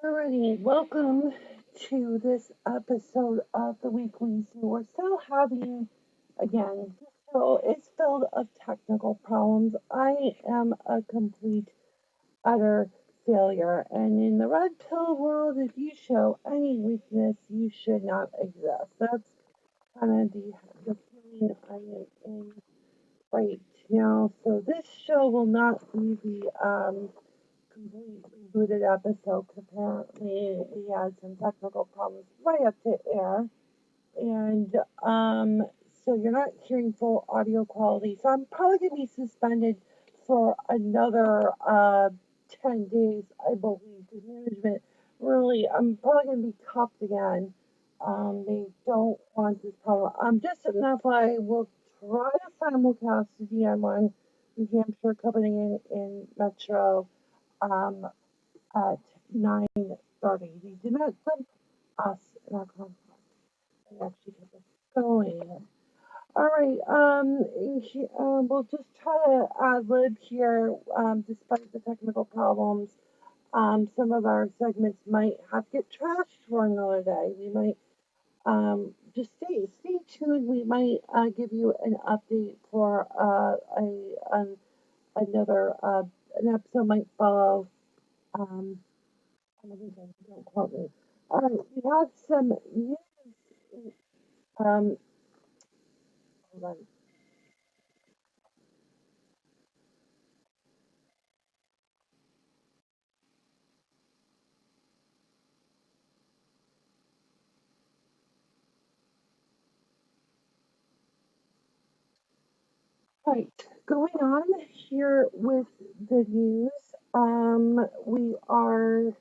Alrighty, welcome to this episode of the Weekly Zoo. We're still having, again, this show is filled of technical problems. I am a complete, utter failure. And in the red pill world, if you show any weakness, you should not exist. That's kind of the feeling I am in right now. So this show will not be the complete rebooted episode because apparently we had some technical problems right up to air. And so you're not hearing full audio quality. So I'm probably going to be suspended for another 10 days, I believe, because management really, I'm probably going to be cuffed again. They don't want this problem. Just enough I will try to simulcast the DN1 New Hampshire Company in Metro um, at 9:30. They did not dump us in our conference. They actually kept us going. All right. We'll just try to ad lib here, despite the technical problems. Some of our segments might have to get trashed for another day. We might just stay tuned. We might give you an update for another an episode might follow. Um, don't quote me. All right, we have some news. Um, hold on. Right, going on here with the news. We are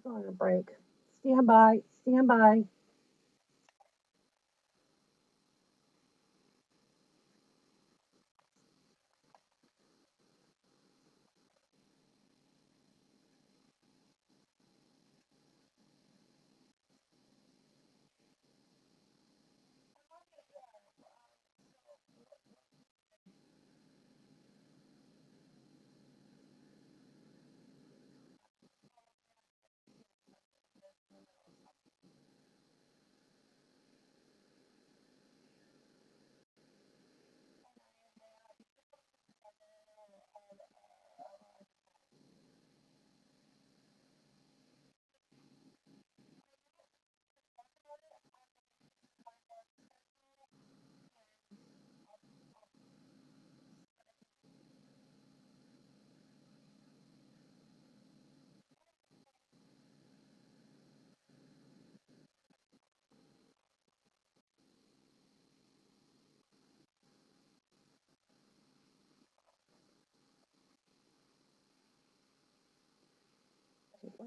on a break. Stand by, stand by.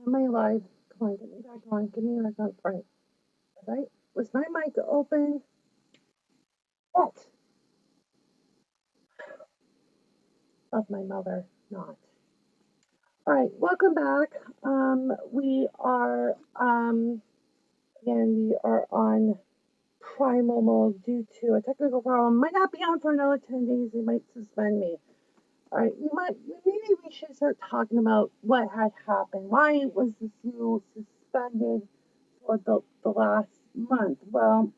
Why am I alive? Come on, get me back on. Get me back on. All right, right. Was my mic open? What? Of my mother, not. All right, welcome back. We are again we are on primal mode due to a technical problem. Might not be on for another 10 days. They might suspend me. All right, maybe we should start talking about what had happened. Why was the zoo suspended for the last month? Well,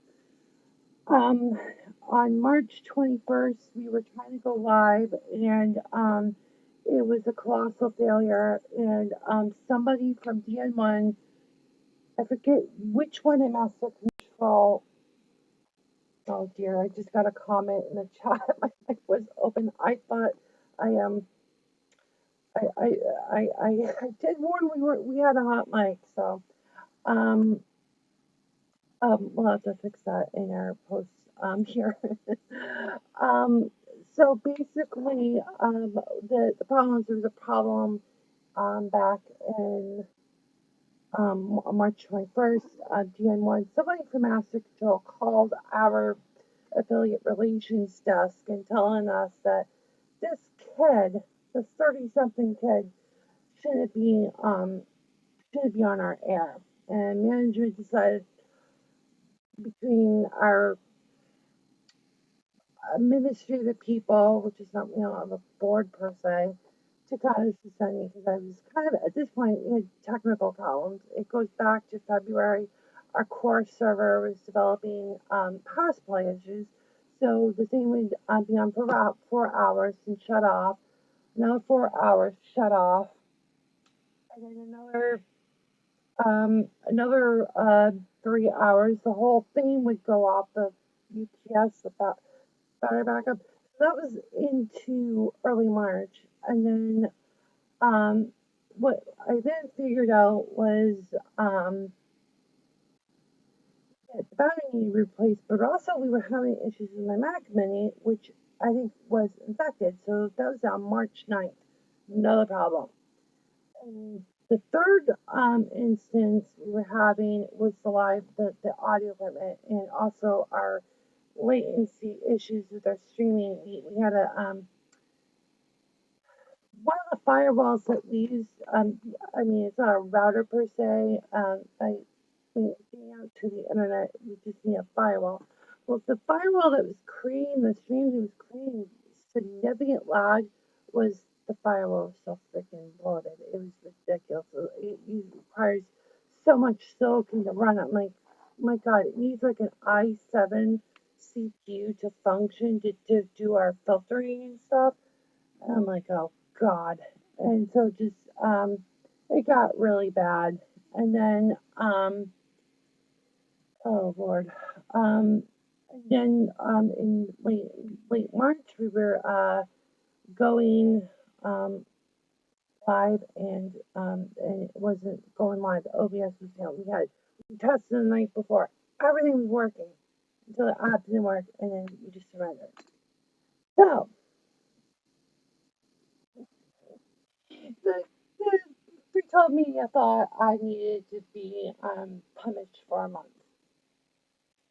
um, on March 21st, we were trying to go live, and it was a colossal failure. And somebody from DN1, I forget which one in Master Control. Oh dear, I just got a comment in the chat. My mic was open. I thought I I I I did warn we had a hot mic, so um we'll have to fix that in our post here. um so basically the problem is there was a problem back in on March 21st, DN1, somebody from Master Control called our affiliate relations desk and telling us that this kid, this 30 something kid, shouldn't be shouldn't be on our air. And management decided between our administrative people, which is not a board per se, to send me because I was kind of at this point we had technical problems. It goes back to February. Our core server was developing power supply issues, so the thing would be on for about 4 hours and shut off. Another 4 hours shut off, and then another 3 hours. The whole thing would go off the UPS, the battery backup. So that was into early March, and then Um, what I then figured out was that the battery needed replaced, but also we were having issues with my Mac Mini, which I think was infected. So that was on March 9th. Another problem. And the third instance we were having was the audio equipment and also our latency issues with our streaming. We had a one of the firewalls that we use, I mean, it's not a router per se. When getting out to the internet, we just need a firewall. Well, the firewall that was creating the streams, it was creating significant lag, was the firewall was so freaking bloated. It was ridiculous. It requires so much silicon to run it. I'm like, my God, it needs like an i7 CPU to function to do our filtering and stuff. And I'm like, oh God. And so just it got really bad. And then oh Lord. Um then in late March we were going live and it wasn't going live. OBS was down. We tested the night before. Everything was working until the app didn't work and then we just surrendered. So the, the free told me I thought I needed to be punished for a month.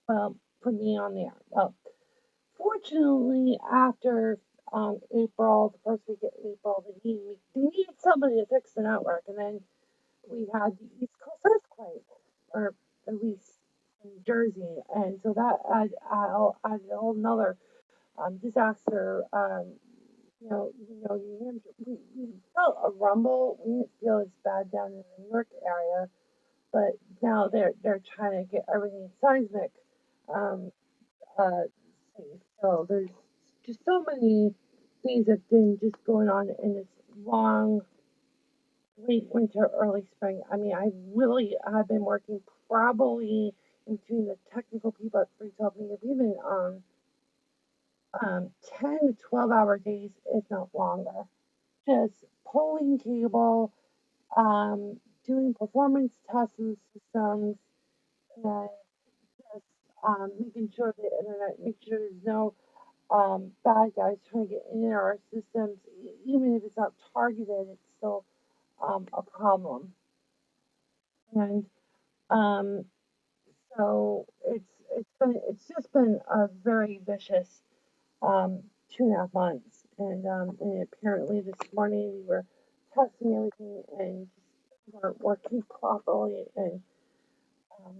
Well, put me on there. Well, fortunately, after April, the first week of April, they needed somebody to fix the network, and then we had the East Coast earthquake, or at least in Jersey, and so that added a whole nother disaster. Even though New Hampshire, we felt a rumble. We didn't feel as bad down in the New York area, but now they're trying to get everything seismic um, uh, safe. So there's just so many things that have been just going on in this long late winter, early spring. I mean, I really have been working probably in between the technical people at Free Media. We've been on 10 to 12-hour days, if not longer. Just pulling cable, doing performance tests in systems, and just making sure the internet, make sure there's no bad guys trying to get in our systems. Even if it's not targeted, it's still a problem. And um, so it's just been a very vicious 2.5 months. And apparently this morning we were testing everything and just weren't working properly. And um,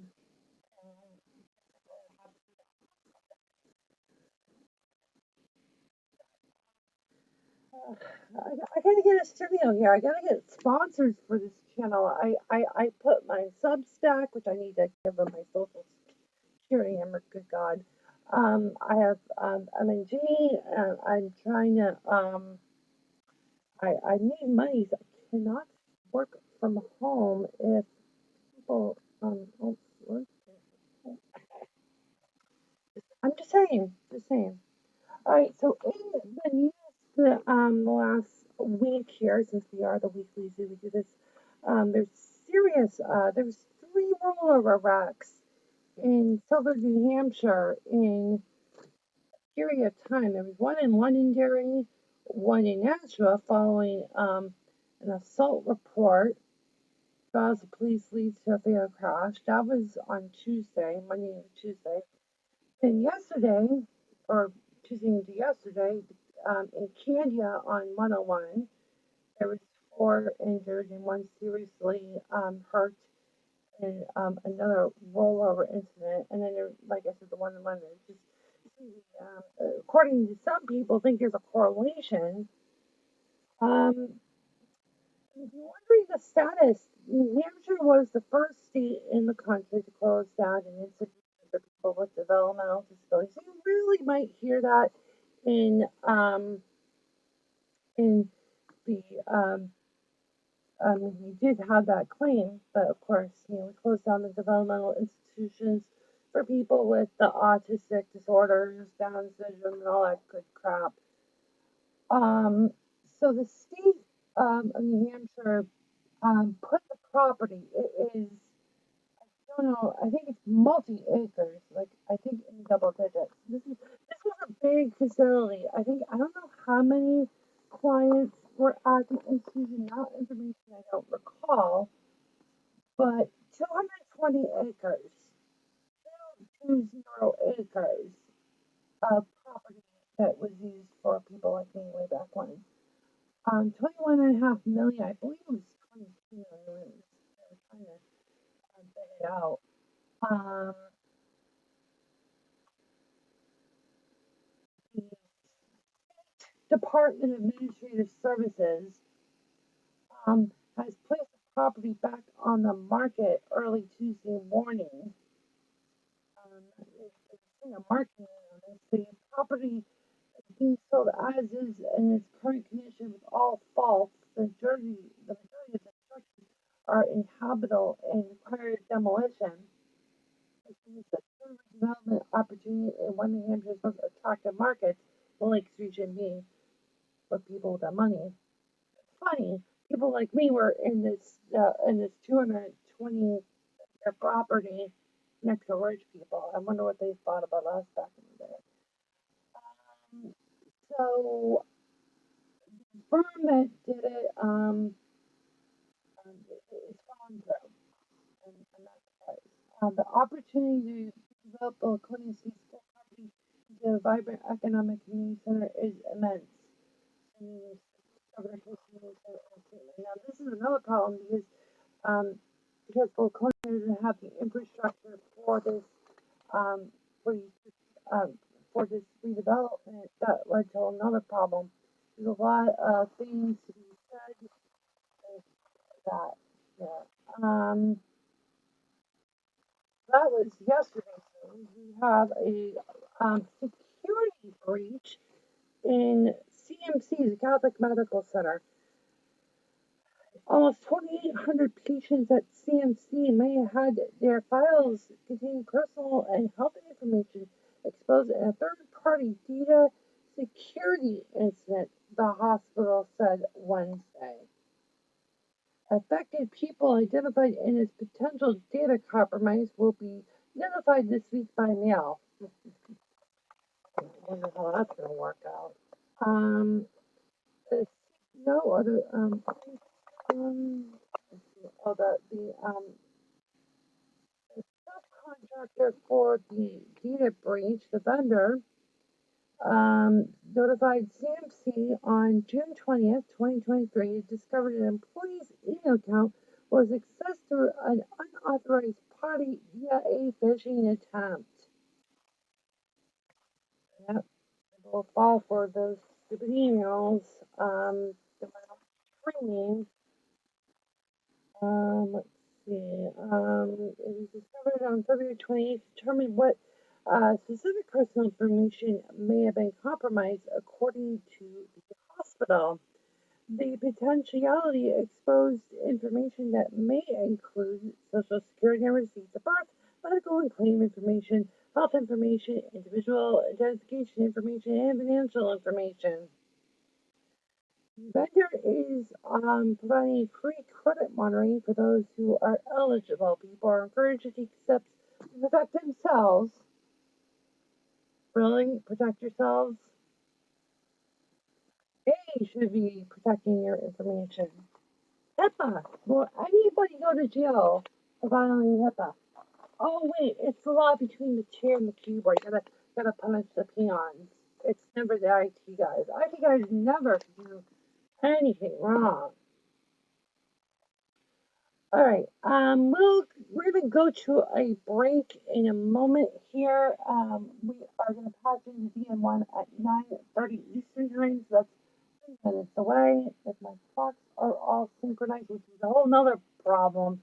I gotta get a studio here. I gotta get sponsors for this channel. I put my Substack, which I need to give them my social security number. Good God. I have MNG, and I'm trying to I need money. So I cannot work from home if people oh, I'm just saying. All right, so in the news the last week here, since we are the weeklies we do this, there's there's three rollover wrecks in Silver, New Hampshire in a period of time. There was one in Londonderry, one in Nashua following an assault report. Draws the police leads to a fatal crash. That was on Tuesday, Monday and Tuesday. And yesterday, or Tuesday into yesterday, in Candia on 101, there was four injured and one seriously hurt in another rollover incident. And then there, like I said, the one in London. Just according to some people, think there's a correlation. If you're wondering the status, New Hampshire was the first state in the country to close down an institution for people with developmental disabilities. So you really might hear that in in the we did have that claim, but of course, we closed down the developmental institutions for people with the autistic disorders, Down syndrome, and all that good crap. Um, so the state of New Hampshire put the property. It is, I don't know, I think it's multi acres, like I think in double digits. This was a big facility. I don't know how many clients were at the institution. That information I don't recall, but 220 acres, 220 acres of property that was used for people like me way back when. 21.5 million, I believe it was 22 million. I was trying to get it out. Um, the Department of Administrative Services has placed the property back on the market early Tuesday morning. Marketing on this. The property is being sold as is in its current condition with all faults. The majority of the structures are inhabitable and require demolition. This is a true development opportunity in one of New Hampshire's most attractive markets, the Lakes region being for people with that money. Funny, people like me were in this 220 acre property next to rich people. I wonder what they thought about us back in the day. Um, so the firm that did it, it's fallen through, and that's right. The opportunity to develop the Laconia City School property into a vibrant economic community center is immense. And now this is another problem um, because Laconia doesn't have the infrastructure um, for these, um, for this redevelopment that led to another problem. There's a lot of things to be said with that. Yeah. That was yesterday. So we have a security breach in CMC, the Catholic Medical Center. Almost 2,800 patients at CMC may have had their files containing personal and health information exposed in a third-party data security incident, the hospital said Wednesday. Affected people identified in as potential data compromise will be notified this week by mail. I wonder how that's going to work out. Um, no other um, oh, the subcontractor for the data breach, the vendor, notified CMC on June 20th, 2023, discovered an employee's email account was accessed through an unauthorized party via a phishing attempt. Yep, we'll fall for those stupid emails. That went out screening. Let's see. It was discovered on February 28th, determined what specific personal information may have been compromised according to the hospital. The potentiality exposed information that may include social security and receipts of birth, medical and claim information, health information, individual identification information, and financial information. The vendor is providing free credit monitoring for those who are eligible. People are encouraged to take steps to protect themselves. Really? Protect yourselves? They should be protecting your information. HIPAA. Will anybody go to jail for violating HIPAA? Oh wait, it's the law between the chair and the keyboard. You gotta punish the peons. It's never the IT guys. IT guys never do anything wrong. All right. We're gonna go to a break in a moment here. We are gonna pass into DM1 at 9:30 Eastern time. So that's minutes away if my clocks are all synchronized, which is a whole nother problem.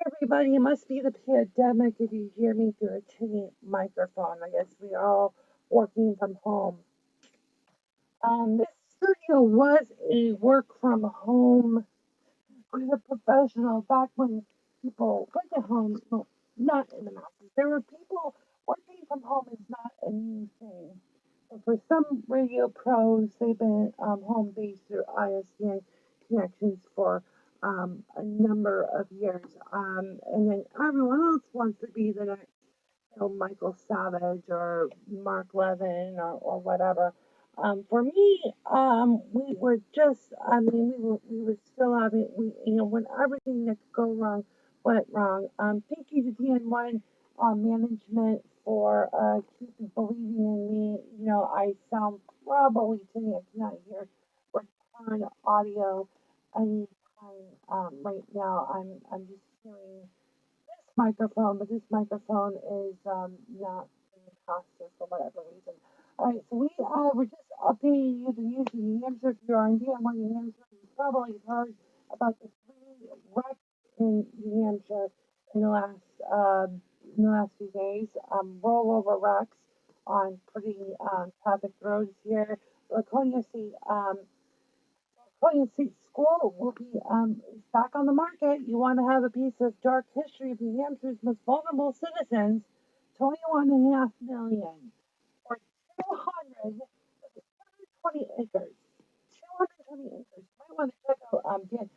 Everybody, it must be the pandemic if you hear me through a tinny microphone. I guess we are all working from home. This studio was a work from home with a professional back when people went to home, well, not in the masses. There were people working from home is not a new thing. But for some radio pros, they've been home based through ISDN connections for a number of years. And then everyone else wants to be the next Michael Savage or Mark Levin or whatever. For me, we were just, I mean, we were still having, when everything that could go wrong went wrong. Thank you to DN1 management for keeping believing in me. I sound probably today, I cannot hear return audio anytime right now. I'm just hearing this microphone, but this microphone is not fantastic for whatever reason. All right, so we were just updating you the news in New Hampshire. If you're on DM1 New Hampshire, you probably heard about the three wrecks in New Hampshire in the last few days. Rollover wrecks on pretty traffic roads here. Laconia State William Street School will be is back on the market. You want to have a piece of dark history of New Hampshire's most vulnerable citizens? 21.5 million or 220 acres. 220 acres. You might want to check out Dan,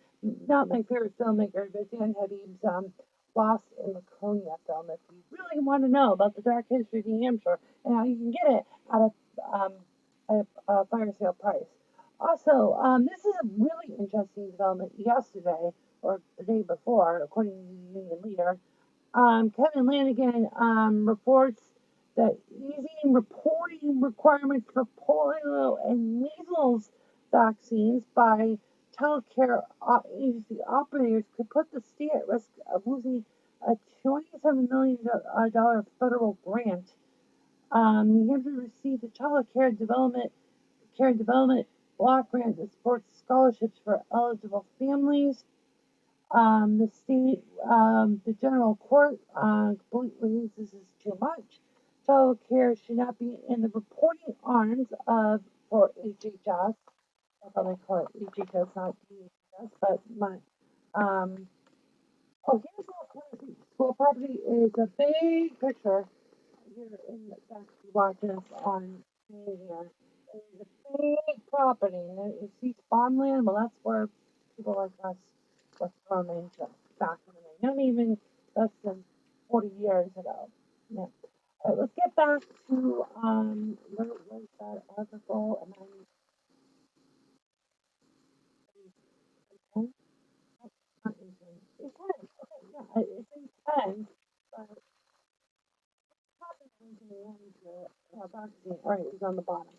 not my favorite filmmaker, but Dan Habib's Lost in Laconia film. If you really want to know about the dark history of New Hampshire and how you can get it um, at a fire sale price. Also, this is a really interesting development yesterday or the day before, according to the union leader. Kevin Lanigan reports that easing reporting requirements for polio and measles vaccines by childcare agency operators could put the state at risk of losing a $27 million federal grant. New Hampshire received a child care development block grant that supports scholarships for eligible families. The general court believes this is too much. Child care should not be in the reporting arms of for HHS. I thought they call it HHS, not DHS, but here's what school property is a big picture here in the back if you watch us on screen here. It is a big property, and you see farmland. Well, that's where people like us were thrown into back in the day. Not even less than 40 years ago. Yeah. All right, let's get back to where was that article? And I'm not in 10. Okay, yeah, it's in 10. But all right, it's on the bottom.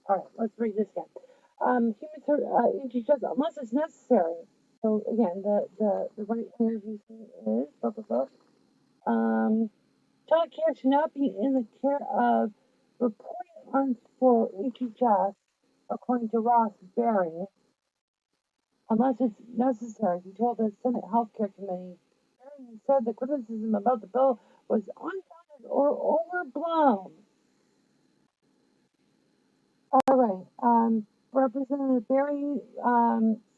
All right, let's read this again. Just unless it's necessary. So again, the right interview thing is blah blah blah. Child care should not be in the care of reporting arms for HHS, according to Ross Berry, unless it's necessary. He told the Senate Healthcare Committee. Berry said the criticism about the bill was unfounded or overblown. All right. Representative Berry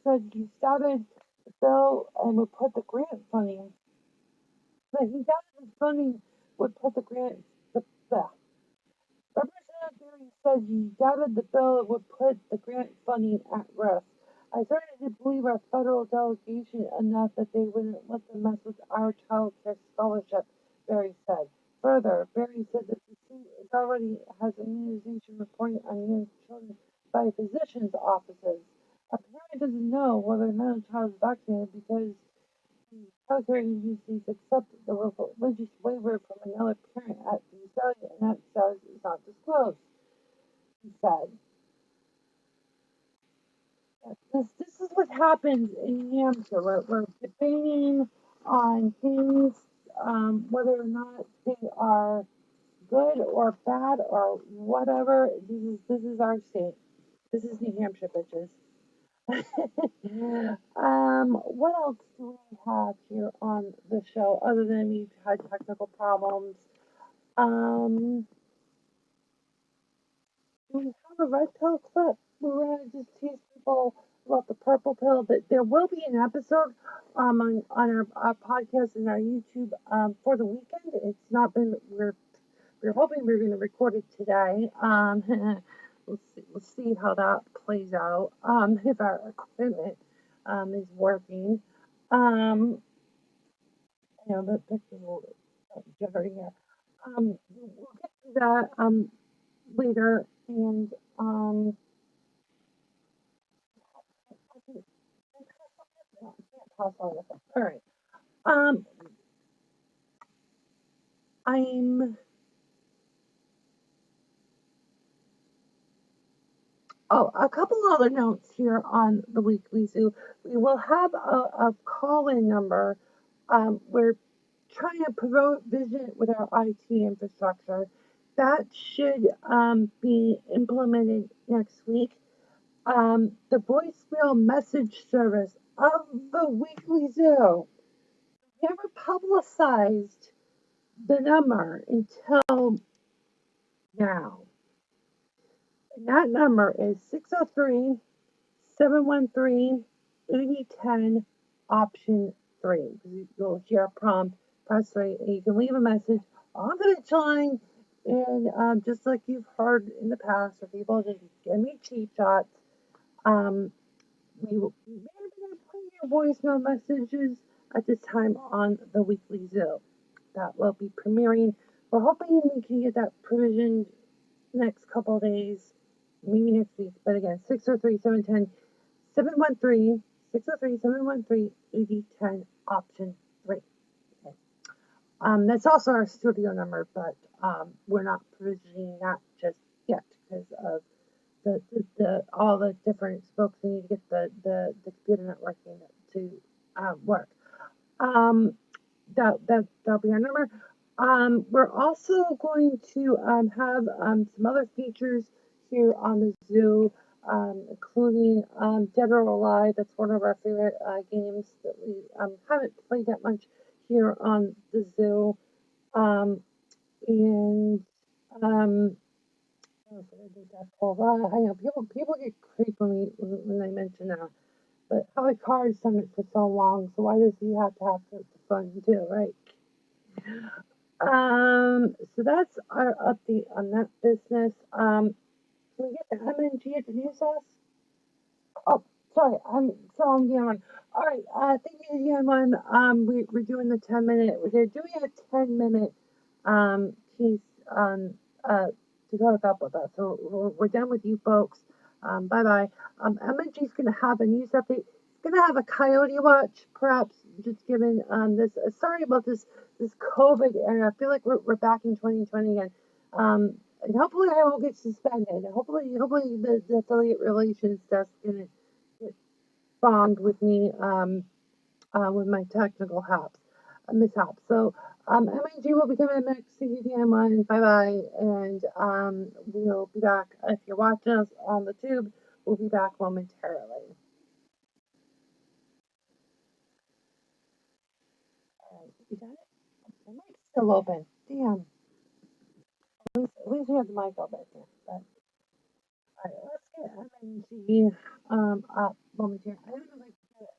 said he started the bill and would put the grant funding. But he doubted the funding would put the grant. The Representative Berry said he doubted the bill would put the grant funding at risk. I started to believe our federal delegation enough that they wouldn't let them mess with our child care scholarship, Berry said. Further, Berry said that the state already has immunization reporting on young children by physicians' offices. A parent doesn't know whether or not a child is vaccinated because the child care agencies accept the religious waiver from another parent at the facility, and that status is not disclosed, he said. This is what happens in New Hampshire. We're debating on things, whether or not they are good or bad or whatever. This is our state. This is New Hampshire, bitches. What else do we have here on the show other than we've had technical problems? Um, do we have a red pill clip? We were gonna just tease people about the purple pill, but there will be an episode on our podcast and our YouTube for the weekend. It's not been we're hoping we're gonna record it today. We'll see how that plays out. If our equipment is working. The picture will generate here. We'll get to that later, and Um, all right. Um, I'm. Oh, a couple other notes here on the weekly zoo. We will have a call-in number. We're trying to promote Vision with our IT infrastructure. That should be implemented next week. The voicemail message service of the weekly zoo never publicized the number until now. And that number is 603 713 8010, option 3. You'll hear a prompt, press 3, and you can leave a message on the line. And just like you've heard in the past, for people just give me cheap shots, we will be putting your voicemail messages at this time on the weekly zoo. That will be premiering. We're hoping we can get that provisioned next couple of days, maybe next week. But again, 603 710 713 603 713 8010, option 3. Okay. That's also our studio number, but we're not provisioning that just yet because of the all the different spokes. We need to get the computer networking to work. Um, that'll be our number. We're also going to have some other features here on the zoo, including Dead or Alive. That's one of our favorite games that we haven't played that much here on the zoo. And I know people get creepy when they mention that. But Howard Carr's done it for so long, so why does he have to have the fun too, right? So that's our update on that business. Can we get the MNG at the news house? Oh, sorry, I'm the one. All right, thank you, Yaman. We're doing the 10-minute. We're doing a 10-minute piece to talk up with us. So we're done with you folks. Bye bye. MNG's gonna have a news update. It's gonna have a coyote watch, perhaps. Just given this. Sorry about this COVID era. I feel like we're back in 2020 again. And hopefully I won't get suspended. Hopefully the affiliate relations desk gonna get bombed with me with my technical mishaps. So MIG will be coming back CGDM1. Bye bye, and we'll be back. If you're watching us on the tube, we'll be back momentarily. All right, you got it? The mic's still open. Damn. At least we have the mic open here. But all right, let's get MNG up momentarily. I don't know if I can get it.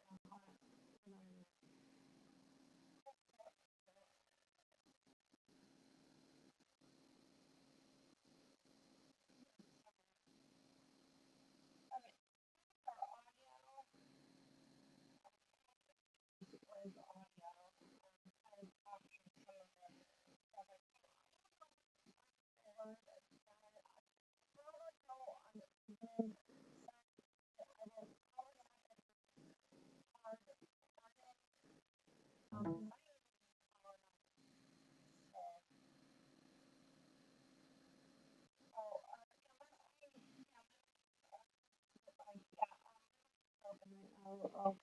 I'll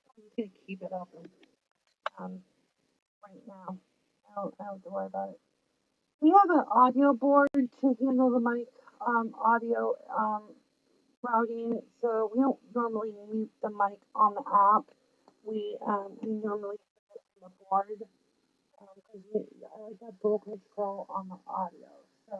keep it open right now. I don't have to worry about it. We have an audio board to handle the mic audio routing, so we don't normally mute the mic on the app. We normally put it on the board because I like that full control on the audio. So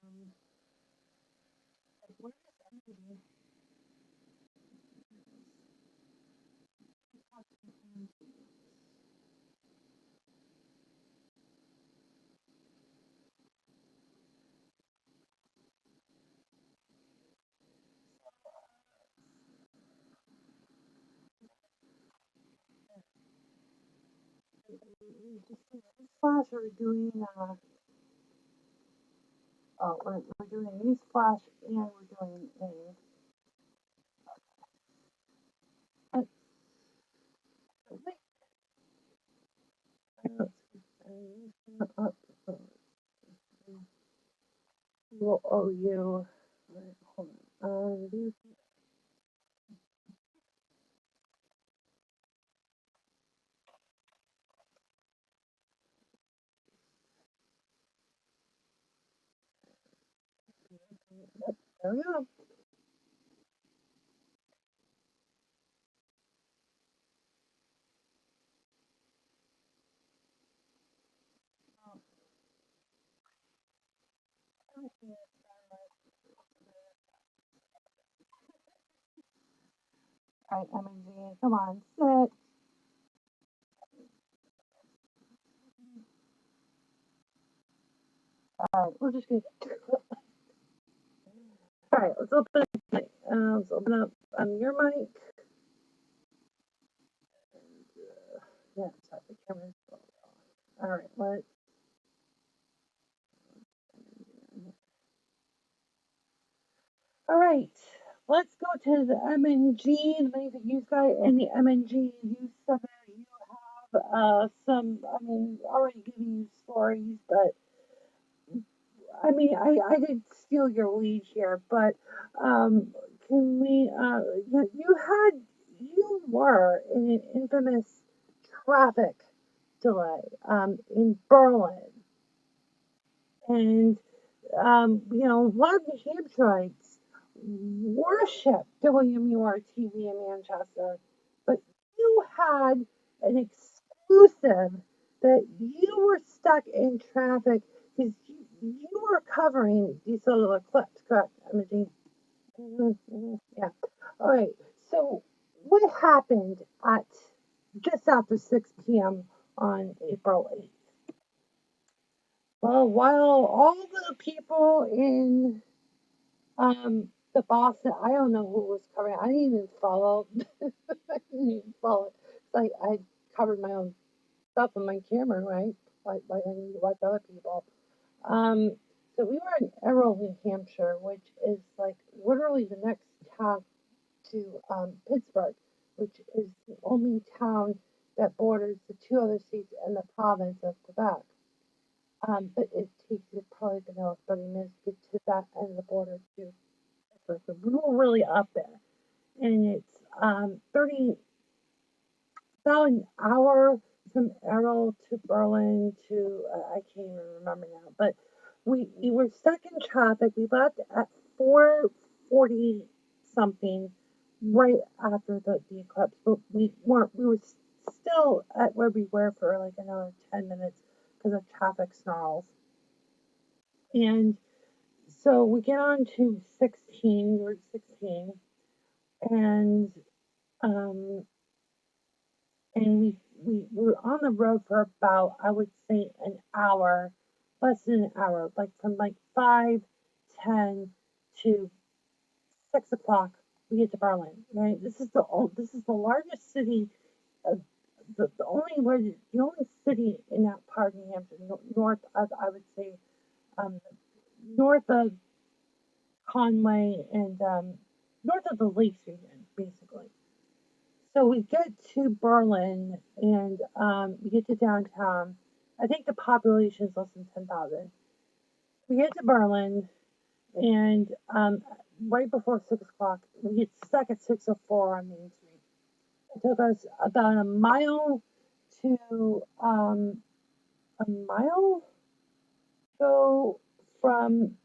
um, what is everything? Flash, we're doing we're doing a news flash and we're doing a wait, will owe you. Wait, hold on. There we go. All right, Emily, come on, sit. All right, we're just gonna. All right, let's open up your mic. Yeah, sorry, the camera's. All right, let's. All right, let's go to the MNG. The many that you guys in the MNG, you said that you have some. I mean, already giving you stories, but I mean, I did steal your lead here, but um, can we? You were in an infamous traffic delay in Berlin, and a lot of New Hampshireites worship WMUR-TV in Manchester, but you had an exclusive that you were stuck in traffic because you were covering these solar eclipse, correct, Imogene? Yeah. All right. So, what happened at just after 6 p.m. on April 8th? Well, while all the people in the Boston, I don't know who was covering. I didn't even follow. I didn't even follow it. It's like I covered my own stuff on my camera, right? Like I need to watch other people. Um, so we were in Errol, New Hampshire, which is like literally the next town to Pittsburgh, which is the only town that borders the two other states in the province of Quebec. But it takes you probably about 30 minutes to get to that end of the border to Pittsburgh. So we were really up there. And it's 30, about an hour from Errol to Berlin to, I can't even remember now, but we were stuck in traffic. We left at 4:40 something right after the eclipse, but we were still at where we were for like another 10 minutes because of traffic snarls. And so we get on to 16, Route 16, and um, we were on the road for about, I would say, an hour, less than an hour, like from like 5:10 to 6 o'clock. We get to Berlin, right? This is the largest city, uh, the only city in that part of New Hampshire, north of, I would say, um, north of Conway and north of the Lakes region, basically. So we get to Berlin and we get to downtown. I think the population is less than 10,000. We get to Berlin and right before 6 o'clock, we get stuck at 6:04 on Main Street. It took us about to a mile go from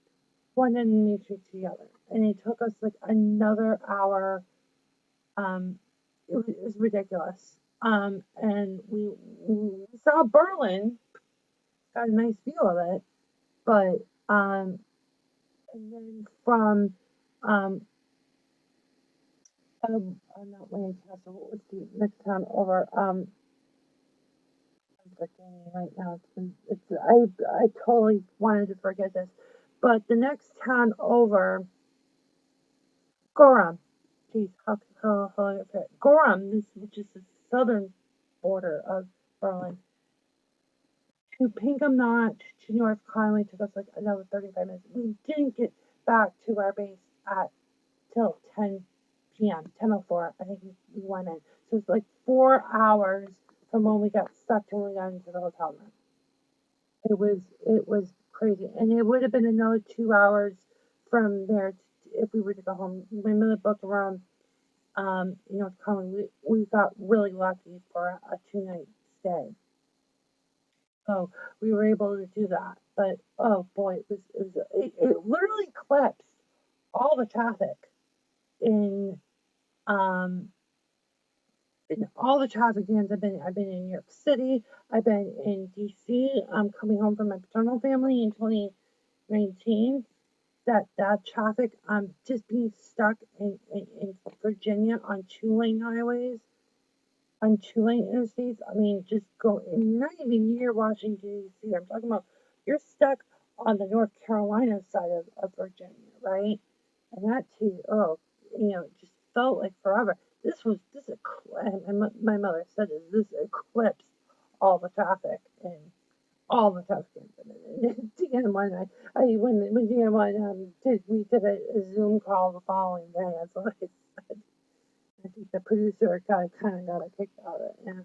one end of Main Street to the other. And it took us like another hour. It was ridiculous. And we saw Berlin, got a nice view of it, but and then from not Lancaster, what was the next town over? I'm forgetting right now. I totally wanted to forget this, but the next town over, Gorham. Geez, how I forget Gorham, which is the southern border of Berlin. to Pinkham Notch to North Conway took us like another 35 minutes. We didn't get back to our base at till 10 p.m. 10:04. I think we went in. So it's like 4 hours from when we got stuck to when we got into the hotel room. It was crazy, and it would have been another 2 hours from there if we were to go home. We made the book around North Conway. We got really lucky for a 2 night stay. So we were able to do that. But oh boy, it literally clips all the traffic in um in all the traffic jams. I've been in New York City. I've been in DC. I'm coming home from my paternal family in 2019. That traffic just being stuck in Virginia on 2 lane highways, on 2 lane interstates. I mean, just go, and not even near Washington, D.C. I'm talking about you're stuck on the North Carolina side of Virginia, right? And that too, oh, it just felt like forever. This and my mother said this eclipsed all the traffic and all the traffic. And DN1, when DN1 we did a Zoom call the following day. That's what I said. I think the producer kind of got a kick out of it. Yeah.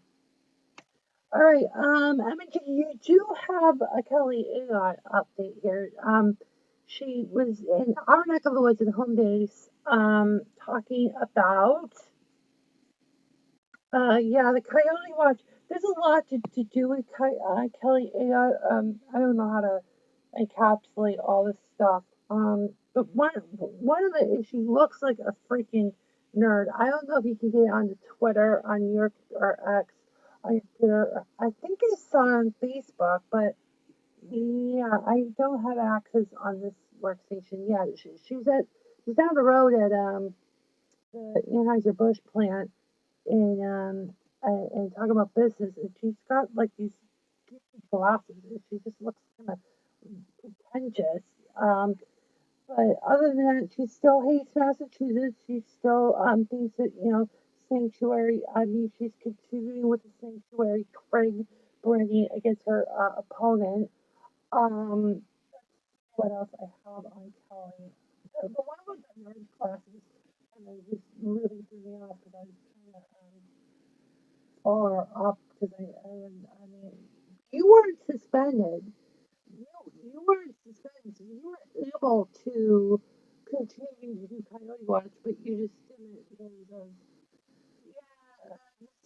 All right. Imogen, you do have a Kelly Ayotte update here. She was in our neck of the woods at home base, talking about, yeah, the Coyote Watch. There's a lot to do with Kelly Ayotte. I don't know how to encapsulate all this stuff. But one of the she looks like a freaking nerd. I don't know if you can get onto Twitter on New York or X. I think I saw it on Facebook, but yeah, I don't have access on this workstation yet. She's down the road at the Anheuser-Busch plant and talking about business, and she's got like these glasses, and she just looks kind of pretentious. But other than that, she still hates Massachusetts. She still thinks that sanctuary. I mean, she's continuing with the sanctuary Craig Brady against her opponent. Um, what else I have on Kelly? The one with the nerd classes, and then just really threw me off because I was trying to follow her up because I mean, you weren't suspended. You weren't suspended, so you were able to continue to do Coyote Watch, but you just didn't because of, yeah, yeah,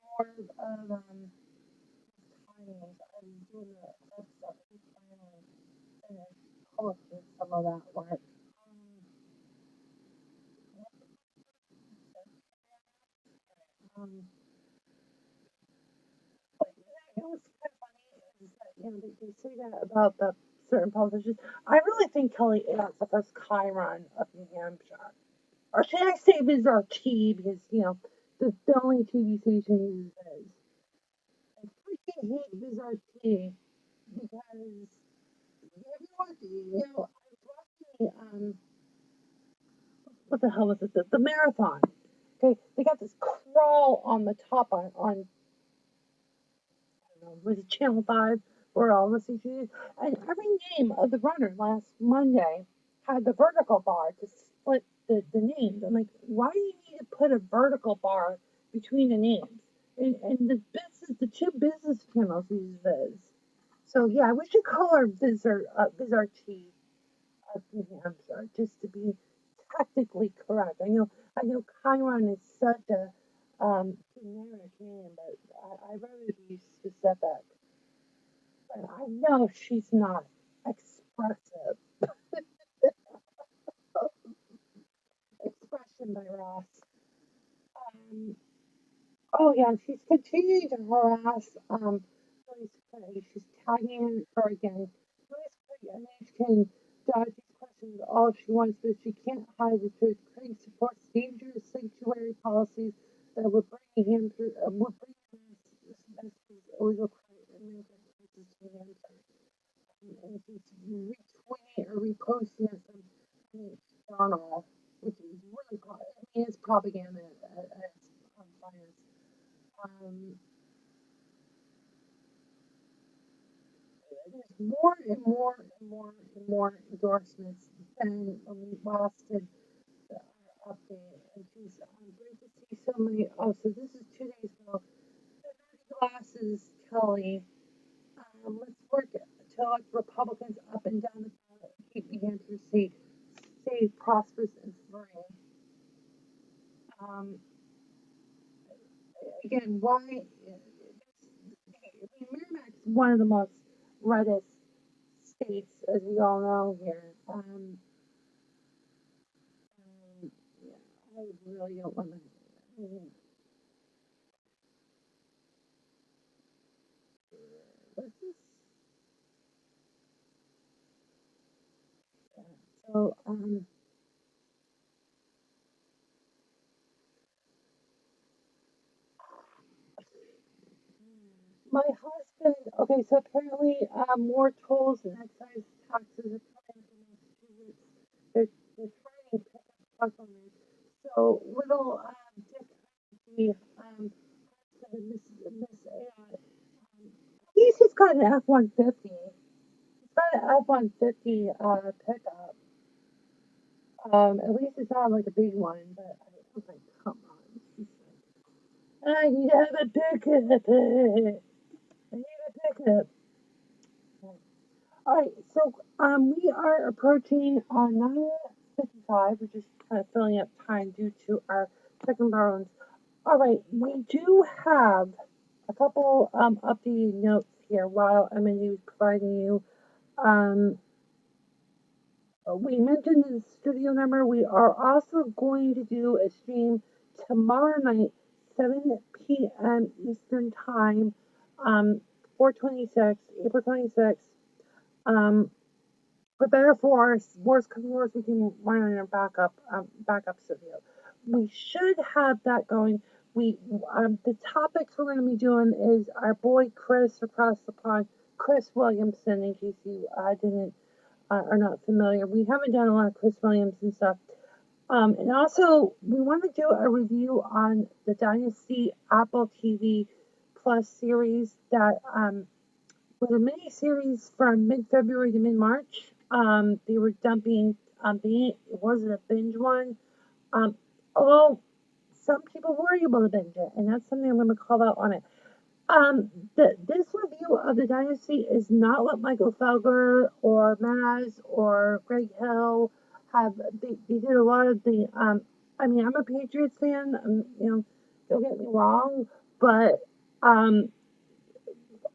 more of timing. I was doing the stuff finally finished publishing some of that work. Um, but it was kind of funny is that, they say that about the certain politicians. I really think Kelly is the first Chiron of New Hampshire. Or should I say Bizarre T because, the only TV station is. I freaking hate Bizarre T because everyone, I was watching, what the hell was it? The marathon. Okay, they got this crawl on the top on I don't know, was it Channel 5 or all the CGs? And every name of the runner last Monday had the vertical bar to split the names. I'm like, why do you need to put a vertical bar between the names? And the two business channels use Viz. So yeah, we should call her Vizrt of New Hampshire just to be technically correct. I know Chiron is such a generic name, but I'd rather be specific. But I know she's not expressive. Expression by Ross. Um, oh yeah, she's continuing to harass Joyce Craig. She's tagging her again. Joyce Craig can dodge these questions all she wants, but she can't hide the truth. Craig supports dangerous sanctuary policies that would bring him through would bring him this illegal crisis to him. And she's retweeting or reposting some journal, which is really I mean, it's propaganda at its finest. Um, and more and more and more endorsements than when we last did the update. And geez, I'm great to see so many. Oh, so this is 2 days ago. Glasses, Kelly. Let's work to elect Republicans up and down the ballot. Keep New Hampshire safe, prosperous, and free. Um, Again, why? Merrimack's one of the most reddest states, as we all know here. Yeah, I really don't want to. Let's just, so, my husband, okay, so apparently, more tolls and excise taxes are coming in Massachusetts. They're trying to pick up truck owners. So little, Dick, the, Miss AI, at least he's got an F-150. He's got an F-150, pickup. At least it's not like a big one, but I was like, come on. I need to have a pickup. I need a pickup. All right, so we are approaching 9:55. We're just kind of filling up time due to our second rounds. All right, we do have a couple updated notes here while Emily was providing you. Um, we mentioned the studio number. We are also going to do a stream tomorrow night, 7 p.m. Eastern Time, 426, April 26th. Um, for better for us, worse come worse, we can run on our backup studio. We should have that going. We The topics we're going to be doing is our boy Chris across the pond, Chris Williamson. In case you didn't are not familiar, we haven't done a lot of Chris Williamson stuff. And also, we want to do a review on the Dynasty Apple TV Plus series that was a mini series from mid February to mid March. They were dumping, it wasn't a binge one. Um, Although some people were able to binge it, and that's something I'm going to call out on it. This review of the Dynasty is not what Michael Felger or Maz or Greg Hill have. They did a lot of the. I mean, I'm a Patriots fan. Don't get me wrong, but um,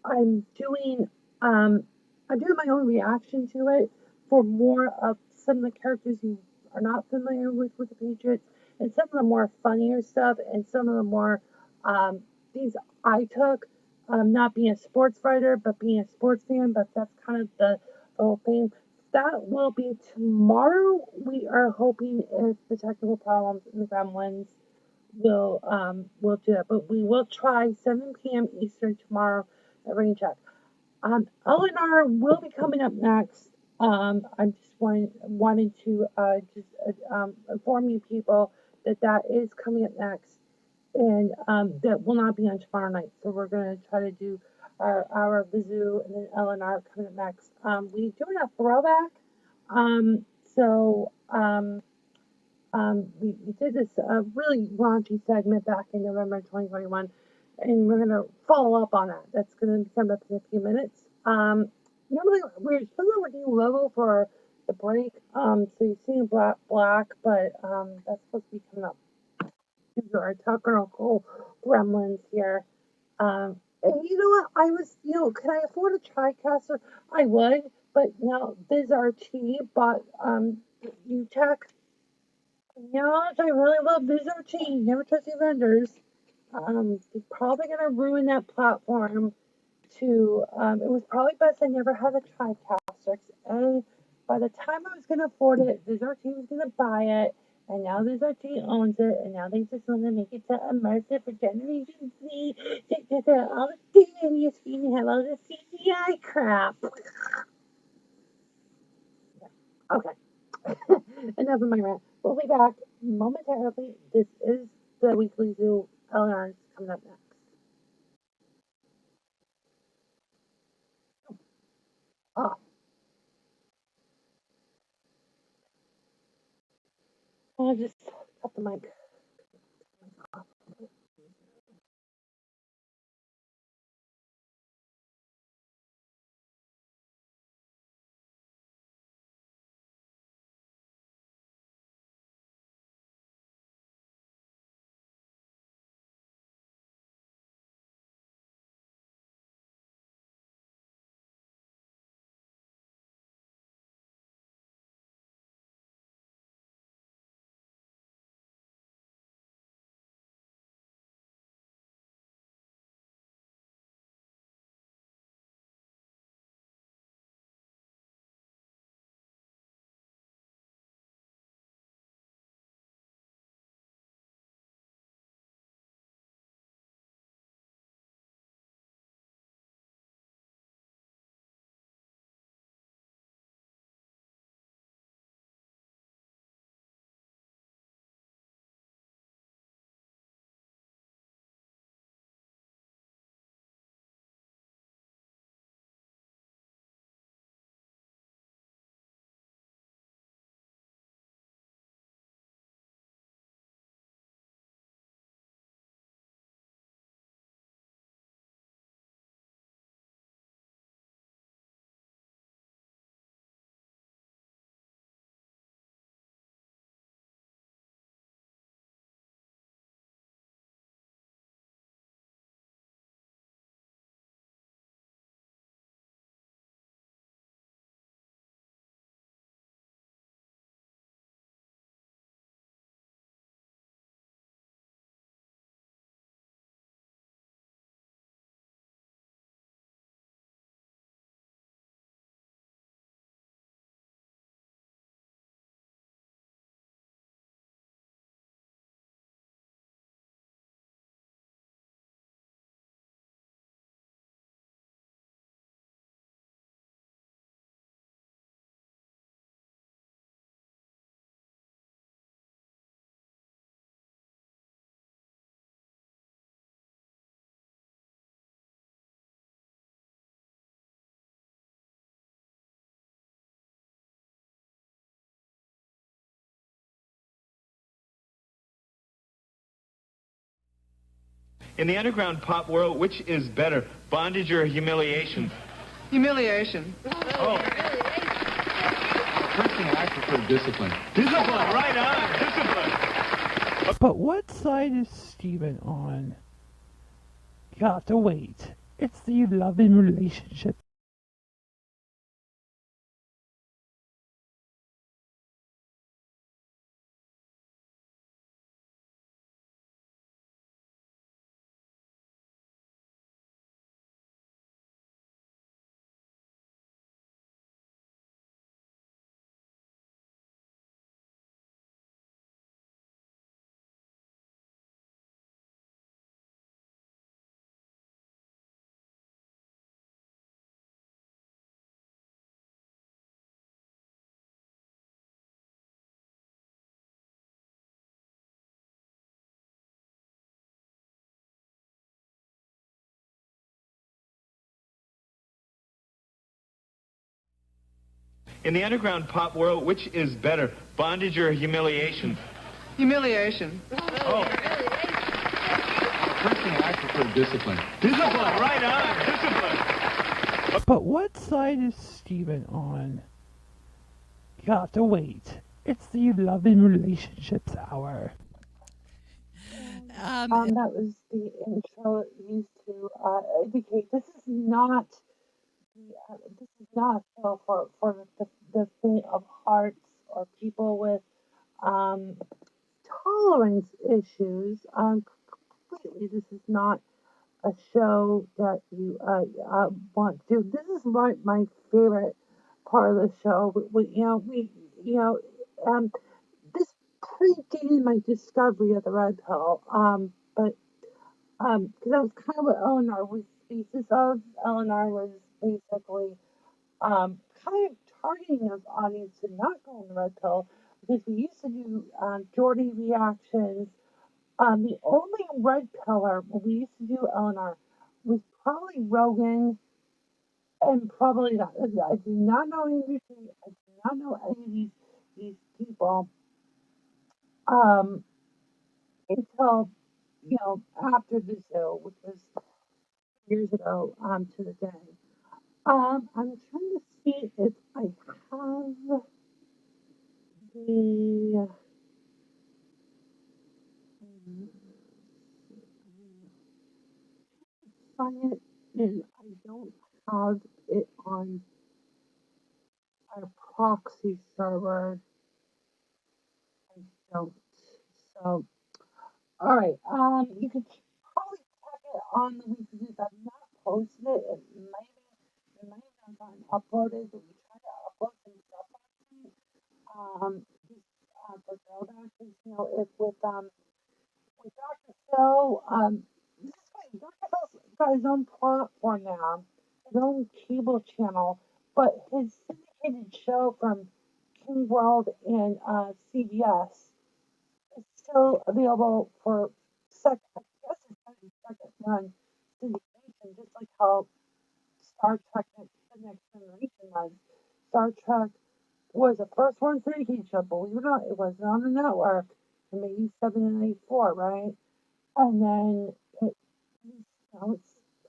I'm doing um I'm doing my own reaction to it for more of some of the characters you are not familiar with the Patriots, and some of the more funnier stuff, and some of the more things I took, not being a sports writer but being a sports fan, but that's kind of the whole thing. That will be tomorrow. We are hoping, if the technical problems in the Gremlins will do it, but we will try 7 p.m. Eastern tomorrow at Rain Check. Eleanor will be coming up next. I'm just wanting to inform you people that that is coming up next, and that will not be on tomorrow night. So we're going to try to do our Vizu and then Eleanor coming up next. We're doing a throwback. Um, so we did this really raunchy segment back in November 2021, and we're going to follow up on that. That's going to come up in a few minutes. Normally, we're still working logo for the break, so you're seeing black, but that's supposed to be coming up due to our technical gremlins here. And you know what? Could I afford a TriCaster? I would, but BizRT bought UTech. No, I really love BizRT. Never trust your vendors. It's probably gonna ruin that platform to it was probably best I never had a TriCaster. And by the time I was gonna afford it, BizRT was gonna buy it, and now BizRT owns it, and now they just want to make it to immersive for Generation Z. They all the data screen and have all the CGI crap. Okay. Enough of my rant. We'll be back momentarily. This is the Weekly Zoo. Eleanor's coming up next. Ah, I'll just cut the mic off. In the underground pop world, which is better, bondage or humiliation? Humiliation. Oh, Personally, I prefer discipline. discipline, right on, discipline. But what side is Steven on? You have to wait. It's the loving relationship. In the underground pop world, which is better, bondage or humiliation? Humiliation. Oh, Personally, I prefer discipline. discipline, right on, discipline. But what side is Steven on? You have to wait. It's the loving relationships hour. That was the intro used to indicate this is not a show for the faint of hearts or people with um, tolerance issues. Completely, this is not a show that you want to. This is my favorite part of the show. You know, um, this predated my discovery of the red pill. But because that was kind of what Eleanor was species of. Eleanor was basically kind of targeting those audience to not go on the red pill because we used to do Jordy reactions. The only red pillar when we used to do Eleanor was probably Rogan and probably not. I do not know Andrew Tate. I do not know any of these people. um, until, after the zoo, which was years ago, to the day. I'm trying to see if I have the, um, find it, and I don't have it on our proxy server. I don't. So, all right. You could probably check it on the weekly news. I've not posted it. It might have not gotten uploaded, but we try to upload some stuff on it. Just for throwbacks, if with Dr. Phil, this is funny. Dr. Phil's got his own platform now, his own cable channel, but his syndicated show from King World and CBS is still available for I guess it's going to be second run syndication, just like how Star Trek The Next Generation was. Star Trek was the first one syndicated show, believe it or not, it wasn't on the network in 87 and 84, right? And then it's,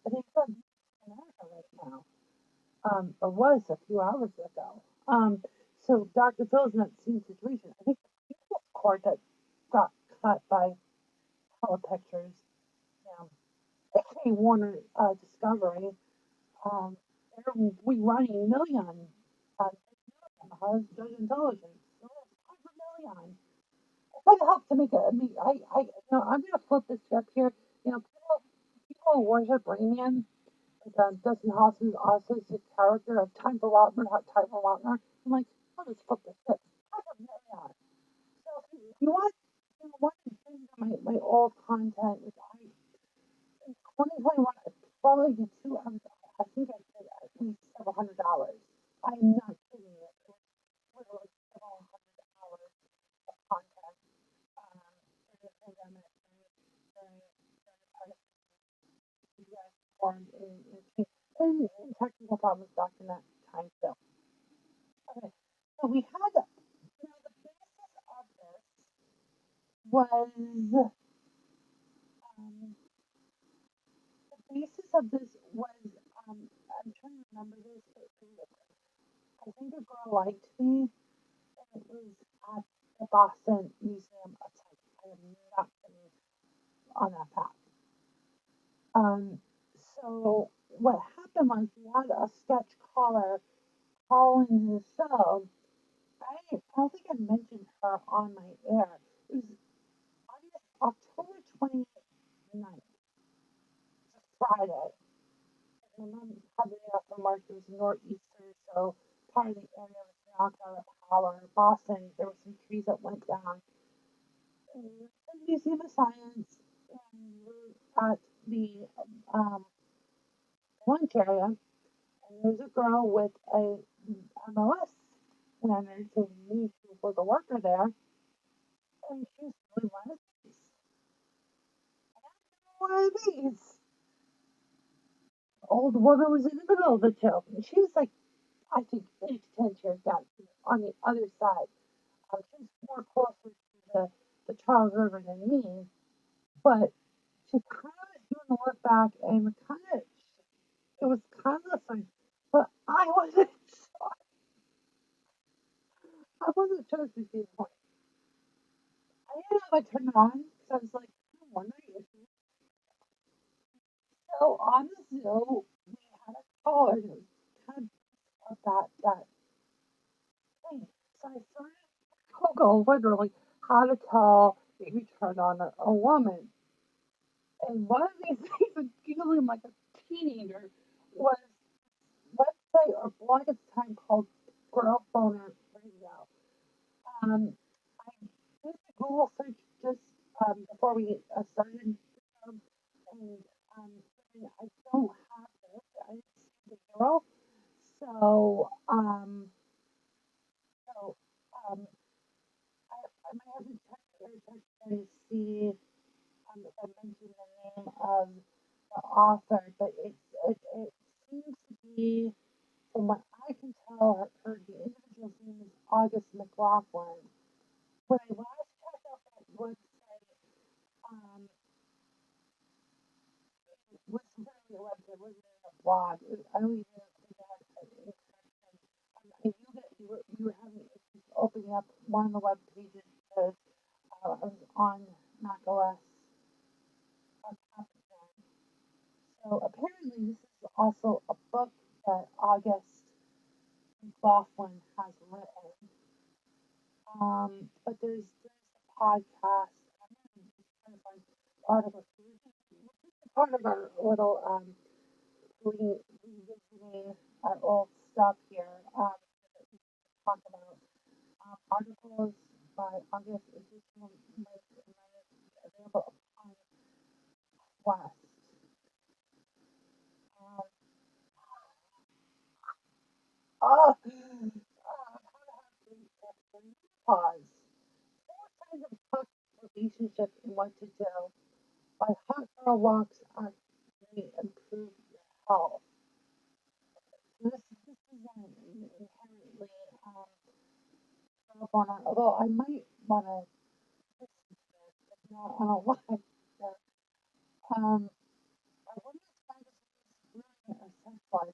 I think it's on America right now. Or was a few hours ago. So Dr. Phil's in that same situation. I think the People's Court that got cut by Telepictures, um, aka Warner Discovery, um, they're rerunning Million, Judge Intelligence. So it's 100 million. But it helped to make it. I'm gonna flip this up here. People worship Ramian. Dustin Hoffman also is the character of Time for Wagner, Time for Wagner. I'm like, I'll just flip this up. I have no idea. So if you want, one of the things on my old content, which in 2021, I probably did I think I did at least several $100. I'm not kidding you. It was literally several $100 of content in the pandemic during US formed in technical problems back in that time still. Okay, so we had the basis of this was um, the basis of this was I'm trying to remember this, but I think a girl liked me, and it was at the Boston Museum of Science. I am not kidding on that fact. Um, so what happened was we had a sketch caller call into the show. I don't think I mentioned her on my air. It was on October 29th, Friday. My mom had the day off from work. It was nor'easter, so part of the area was knocked out of power. Boston, there were some trees that went down. And the Museum of Science, and we were at the um, lunch area, and there's a girl with a MLS and so me, she was a worker there, and she was really one of these. Old woman was in the middle of the two. She was like, I think, 8 to 10 chairs down on the other side. She was more closer to the Charles River than me, but she kind of was doing the look back and it was kind of funny. But I wasn't sure if she was point. I didn't know if I turned it on because I was like, I wonder if she. So on the Zoom, we had a caller who kind of that thing. So I started Google literally how to tell if you turn on a woman. And one of these things was Googling like a teenager was website or blog at the time called Girl Boner Radio. I did a Google search just before we started, um, and um, and I don't have this. I didn't see the girl. So, so I might have to check the air check and see if I mentioned the name of the author, but it seems to be, from what I can tell, the individual's name is August McLaughlin. When I last checked out website, um, was literally a website, wasn't even a blog. I don't even know if they had an inscription. I knew that we were having issues opening up one of the web pages because I was on Mac OS on top of that. So apparently this is also a book that August McLaughlin has written. But there's a podcast. I'm just trying to find articles. This is part of our little revisiting our old stuff here. Talk about articles by August additional available on Quest. Um, oh, pause. Four signs of a toxic relationship and what to do. By Hot Girl Walks actually improve your health. This is inherently going on, although I might want to listen to this, but not on a live. I wonder if fantasies really are sexualized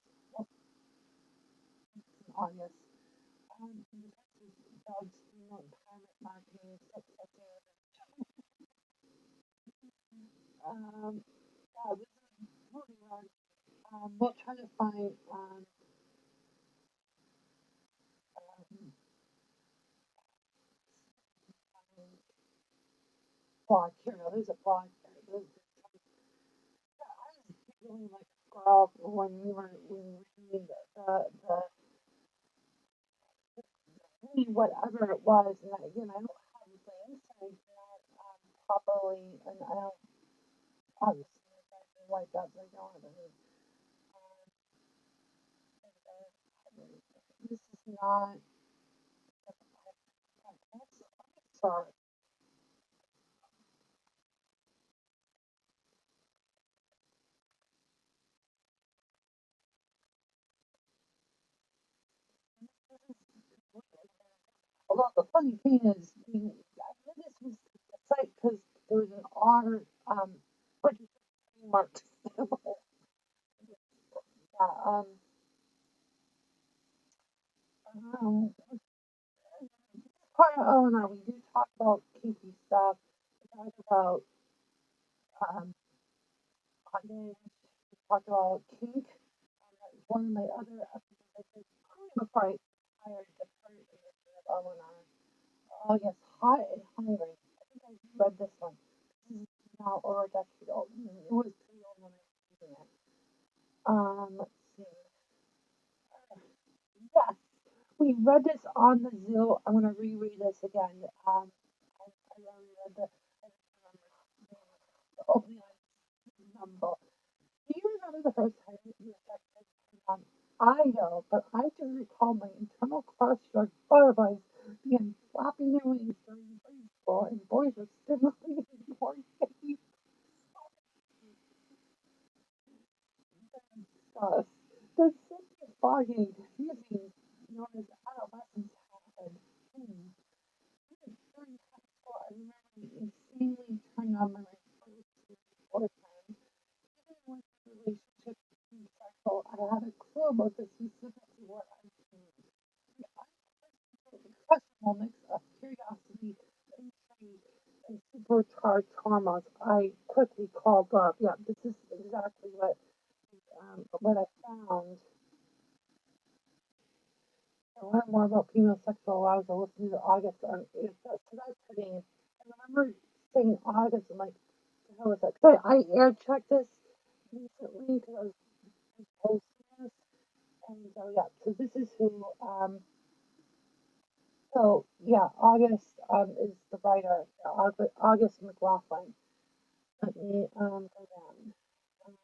on this. This is Doug's female empowerment marketing, sex education. Yeah, this is really hard. We'll try to find um, blog here. There's a blog here. I was feeling like a girl when we were reading the read whatever it was, and again, I don't have the insight that properly, and I don't obviously exactly why that's I don't have any. Um, this is not. Sorry. Although the funny thing is, I knew this was the site because there was an otter registered mark. Yeah, um, part of Eleanor, we do talk about kinky stuff. We talk about um, bondage. We talk about kink. One of my other episodes I did probably before I hired the current edition of Eleanor. Oh yes, hot and hungry. I think I read this one. This is now over a decade old. It was pretty old when I was reading it. Let's see. Yes, we read this on the zoo. I'm gonna reread this again. I already read I just remember the opening number. Do you remember the first time that you affected? I know, but I do recall my internal construct butterflies began flapping their wings during baseball, and boys were stimulating more gay stuff. The simply foggy, confusing, known as adolescence happened. During high school, I remember being insanely turned on by my first boyfriend. Even when the relationship became sexual, I had a clue about the specifically what I was the questionable mix of curiosity, intrigue, and supercharged hormones I quickly called love. Yeah, this is exactly what I found. To learn more about female sexual arousal, listen to August on it. So that's pretty. I remember saying August and like, the hell is that? So I air checked this recently because I was posting this, and so yeah. So this is who. So yeah, August is the writer. August McLaughlin. Let me go down. Um,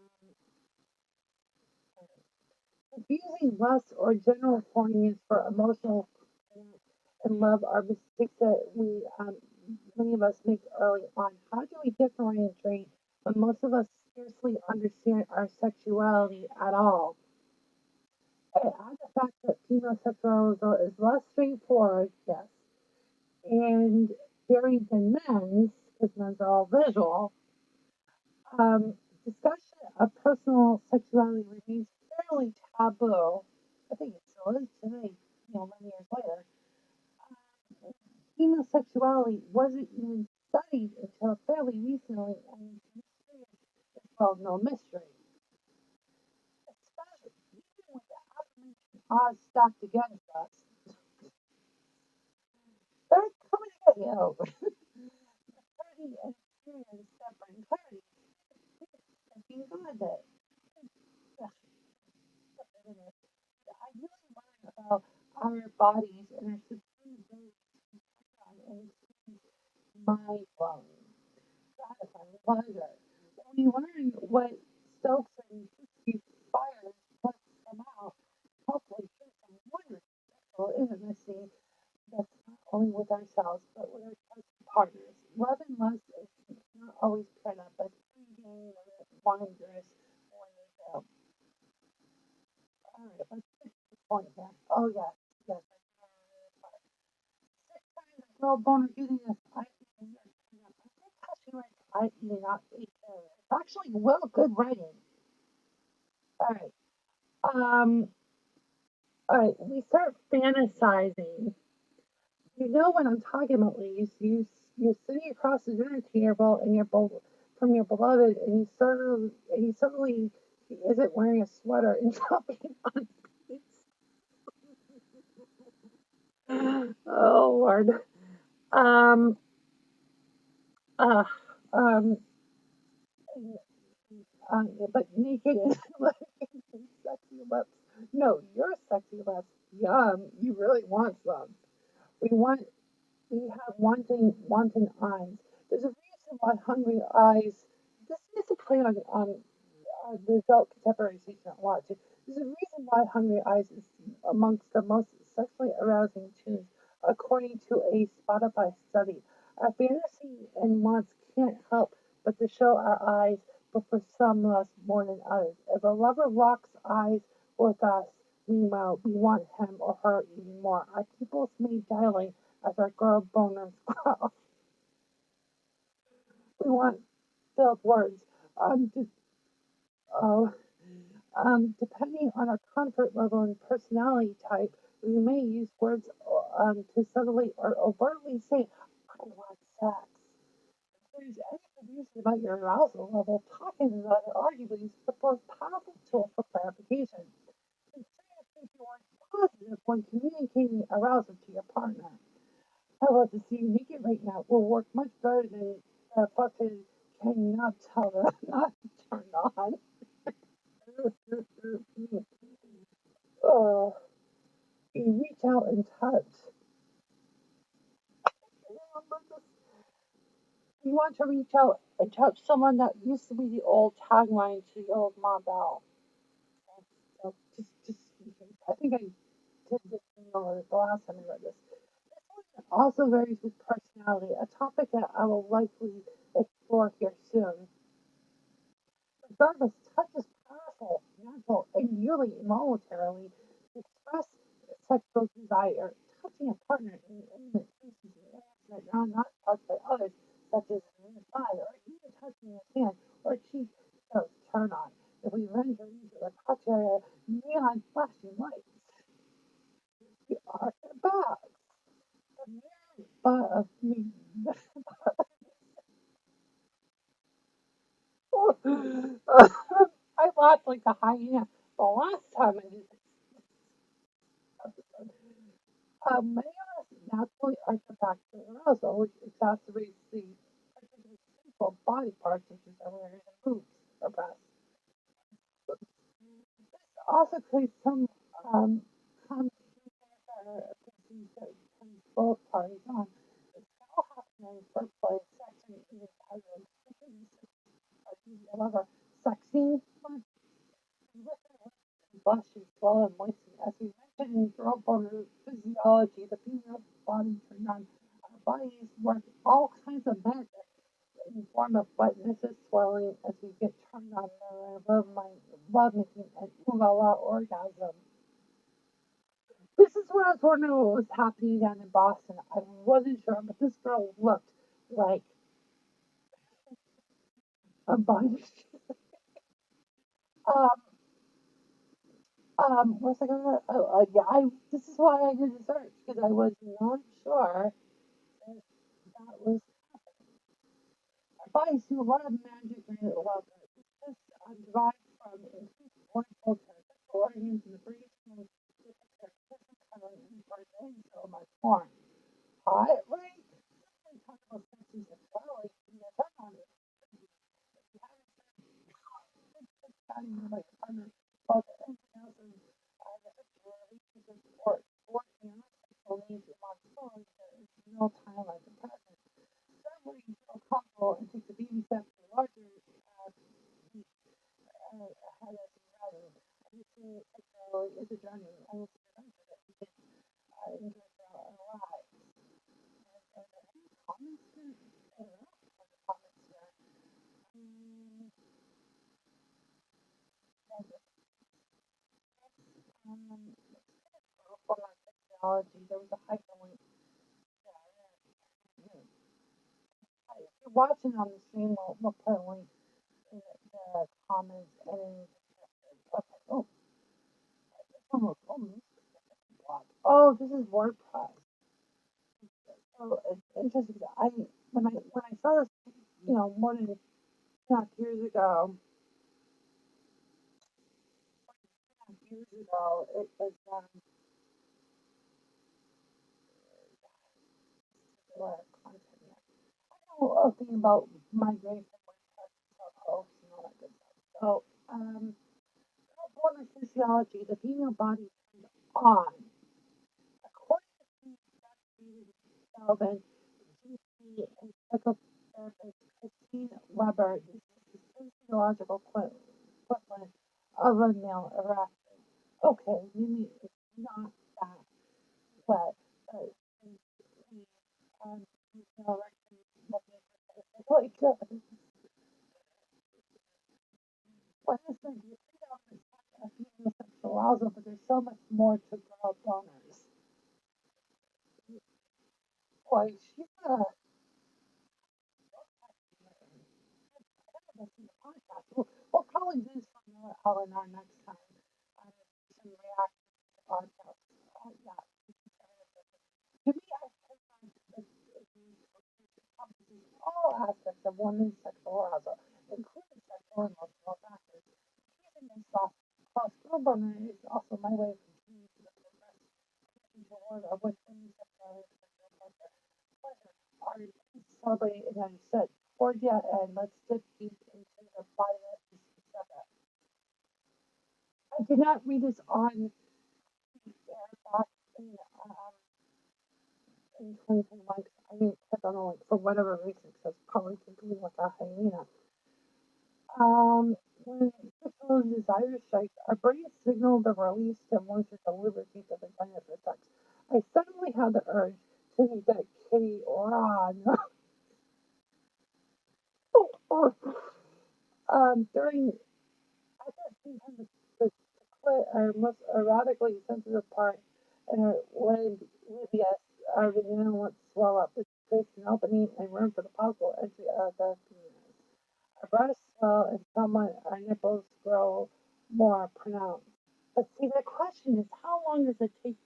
Confusing lust or general horniness for emotional and love are mistakes that we many of us make early on. How do we differentiate when most of us scarcely understand our sexuality at all? And add the fact that female sexuality is less straightforward, yes, and varied than men's, because men's are all visual, discussion of personal sexuality remains fairly taboo. I think it still is today, many years later. Female sexuality wasn't even studied until fairly recently, and mystery is called no mystery. Especially even with the aforementioned odds stacked against us. They're coming to get you. The clarity and experience that bring clarity. Thinking God that. Ugh, I really learn about our bodies and our supreme ability and experience mind blowing, gratifying pleasure. When we learn what stokes and crispy fires puts them out, hopefully through some wonderful sexual intimacy that's not only with ourselves but with our trusted partners. Love and lust is not always pent up, but fleeting and wondrous when they go. All right, let's get to the point here. Oh yes, yes. Six times a girl boner eating this. I think how she writes I eating not 18. It's actually well good writing. All right. Um. All right. We start fantasizing. You know what I'm talking about, ladies. You're sitting across the dinner table and from your beloved, and he suddenly he isn't wearing a sweater and dropping on his. Oh Lord. Um. Uh. Um. But naked and sexy lips. No, your sexy lips. Yum. You really want some. We want we have wanting eyes. There's a reason why hungry eyes. This is a play on the adult contemporary teaching a lot too. There's a reason why Hungry Eyes is amongst the most sexually arousing tunes, according to a Spotify study. Our fantasy and wants can't help but to show our eyes, but for some less more than others. If a lover locks eyes with us, meanwhile, we want him or her even more. Our pupils may dilate as our girl boners grow. We want filled words. Just, oh, depending on our comfort level and personality type, we may use words to subtly or overtly say, I want sex. If there's any confusion about your arousal level, talking about it arguably is the most powerful tool for clarification. Consider if you are positive when communicating arousal to your partner. I love to see you naked right now will work much better than fucking can you not tell that I'm not turned on. uh, you reach out and touch. You want to reach out and touch someone that used to be the old tagline to the old Ma Bell. So just, I think I did this the last time I read this. This one also varies with personality, a topic that I will likely explore here soon. Regardless, touch is powerful, natural, and nearly involuntarily to express sexual desire. Touching a partner in intimate spaces in areas that are not touched by others, such as in the thigh, or even touching his hand or cheek, shows turn on. If we venture into the touch area, neon flashing lights, we are back. The mere thought of me. I laughed like a hyena the last time I did this episode. Many of us naturally artifact to arousal, which exacerbates the particularly simple body parts such as awareness and boobs or breasts. This also creates some complications or things that turns both parties on. It's how happening for play, sex, and even casual I love our sex scene. Blush and swell and moisten. As we mentioned in girl boner physiology, the female body turned on. Our bodies work all kinds of magic in the form of wetness and swelling as we get turned on by love making and ooh la la orgasm. This is what I was wondering what was happening down in Boston. I wasn't sure, but this girl looked like a bunch. Um, what's I gonna? Yeah, This is why I did the search because I was not sure if that was advice to a lot of magic and well, this derived from increased blood flow to the organs in the brain and coloring and brain so much more. Hot, right? We talk about sexy sexuality. You know, that's on it. You haven't gotten like partner, but anything else is the sexual relationship or you know, sexual needs and responsibilities. There is no time like the present. Certainly, you feel comfortable and take the baby steps to larger ahead of reality. I just see sexuality is a journey, and it's a journey that we can enjoy throughout our lives. And any comments here? I don't know. Comments here. Um, from our technology, there was a hyperlink. Yeah, if you're watching on the stream, we'll put a link in the comments and in the description. Okay. Oh, oh, this is WordPress. So it's interesting. When I saw this, you know, more than 2.5 years ago, it was a lot of content here. I know a thing about migration, WordPress, hosts, and all that good stuff. So, born physiology, the female body turned on. According to Kelvin, GP and psychotherapist Christine Weber, this is the physiological equivalent of a male erection. Okay, maybe it's not that, but the male erection is like what is the female sexual arousal, but there's so much more to girl boners. Boy, she's a podcast. We'll probably do some more Eleanor next time. Some reaction to the podcast. Yeah. To me, I think encompasses all aspects of women's sexual arousal, including sexual and emotional factors. Teasing and soft plus girl boner is also my way of continuing to progress the world of what women's sexuality and sexual pleasure are celebrated and understood. Toward the end, let's dip deep into the body of this subject. I did not read this on air back in 2021 because I didn't click on the link for whatever reason because I was probably thinking like a hyena. When sexual desire strikes, our brain signal the release of moisture to lubricate the vagina for sex. I suddenly had the urge to make that kitty run. During I thought sometimes the clit, our most erotically sensitive part, when yes, our vagina won't swell up, which creates an opening and room for the possible entry of the penis. Our breasts swell and somewhat our nipples grow more pronounced. But see, the question is, how long does it take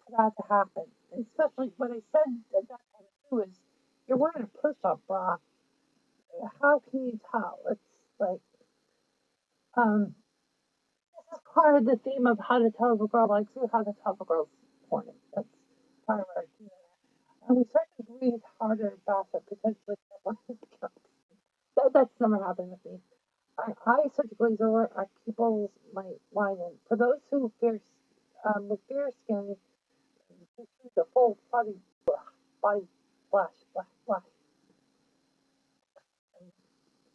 for that to happen? And especially what I said at that time too is, you're wearing a push-up bra. How can you tell? It's like, um, this is part of the theme of how to tell if a girl likes you, how to tell if a girl's horny. That's part of our theme. And we start to breathe harder and faster, potentially. That's never happened with me. Our eyes start to glaze over, our pupils might widen. For those who fear, with fair skin, the full body flash, flash,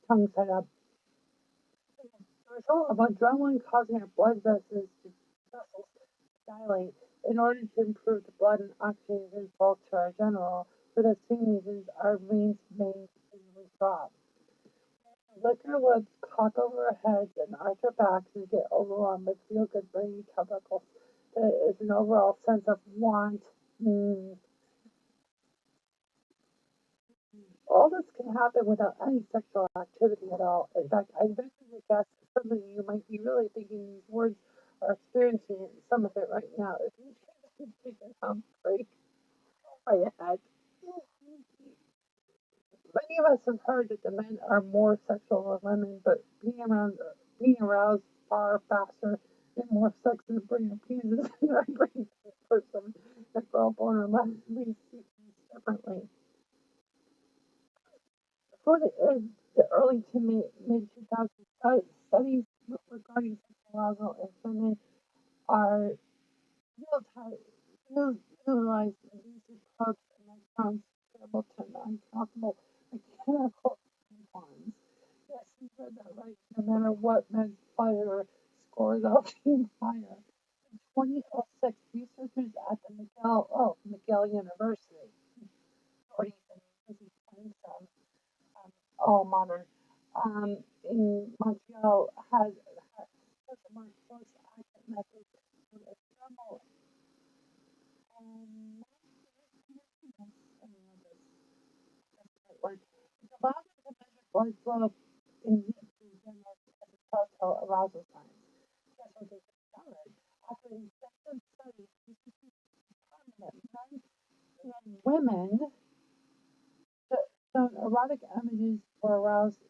tongue set up. The result of adrenaline causing our blood vessels to dilate in order to improve the blood and oxygen flow to our general. For the same reasons, our veins may easily throb. Lick our lips, cock over our heads, and arch our backs and get overwhelmed with feel-good brain chemicals is an overall sense of want. Mm, all this can happen without any sexual activity at all. In fact, I venture to guess some of you might be really thinking these words are experiencing some of it right now. If you can take a break, go ahead. Many of us have heard that the men are more sexual than women, but being aroused far faster and more sex than bring your penises in our brain for some a girl born or less we see things differently. For the early to mid 2000s studies regarding sexual arousal in women are utilized induced probes and electrons comparable to uncountable mechanical tampons. Yes, you heard that right. No matter what men's pleasure scores out being higher. In 2006, researchers at the McGill University, or even Princeton, alma mater, in Montreal has a more close accurate method for a thermal and it allows us to measure blood flow in heat to generate as a telltale arousal signs. Guess what they discovered? After extensive studies, researchers determined that men and women shown erotic images were aroused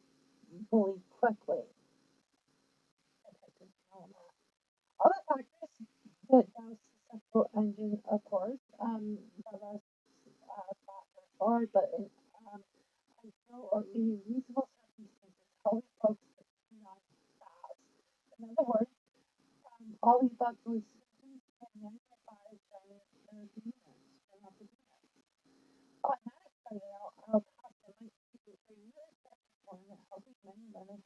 equally quickly. Other factors that douse the sexual engine, of course, the rest factors are, but until or in reasonable circumstances, healthy folks do not fast. In other words, all these bodily symptoms can magnify during the demons, during the demons. On that study, I'll talk to my speakers. They really one that healthy men and women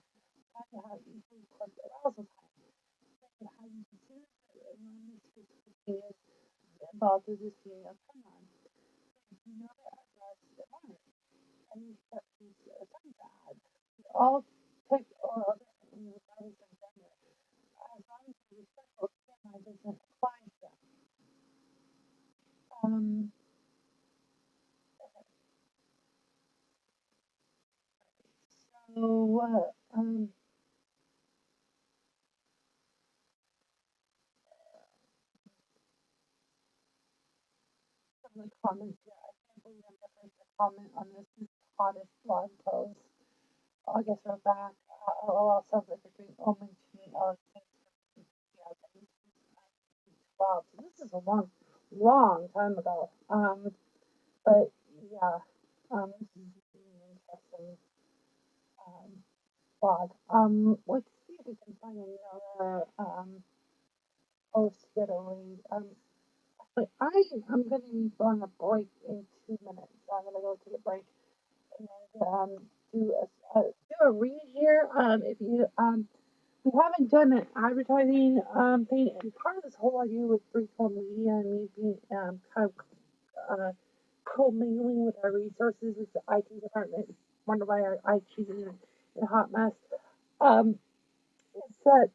have to have equally quick arousal time. So how you consider the enormous is involved with this being a turn on. You know that address the honor. And these questions are something bad. We all pick or differently regardless of gender. As long as the respectful TMI doesn't apply to them. So, some of the comments here. I can't believe I'm the first to comment on this hottest blog post. I guess we're back. LOL sounds like a great omen to me. Thanks for 2012. So this is a long time ago. But yeah, this is really interesting blog. Let's see if we can find another post here to read. But I'm going to be on a break in 2 minutes. So I'm going to go take a break and do a read here. If you we haven't done an advertising thing, and part of this whole idea with Freecom Media and me being kind of co-mingling with our resources with the IT department. Wonder why our IT is in a hot mess. Is that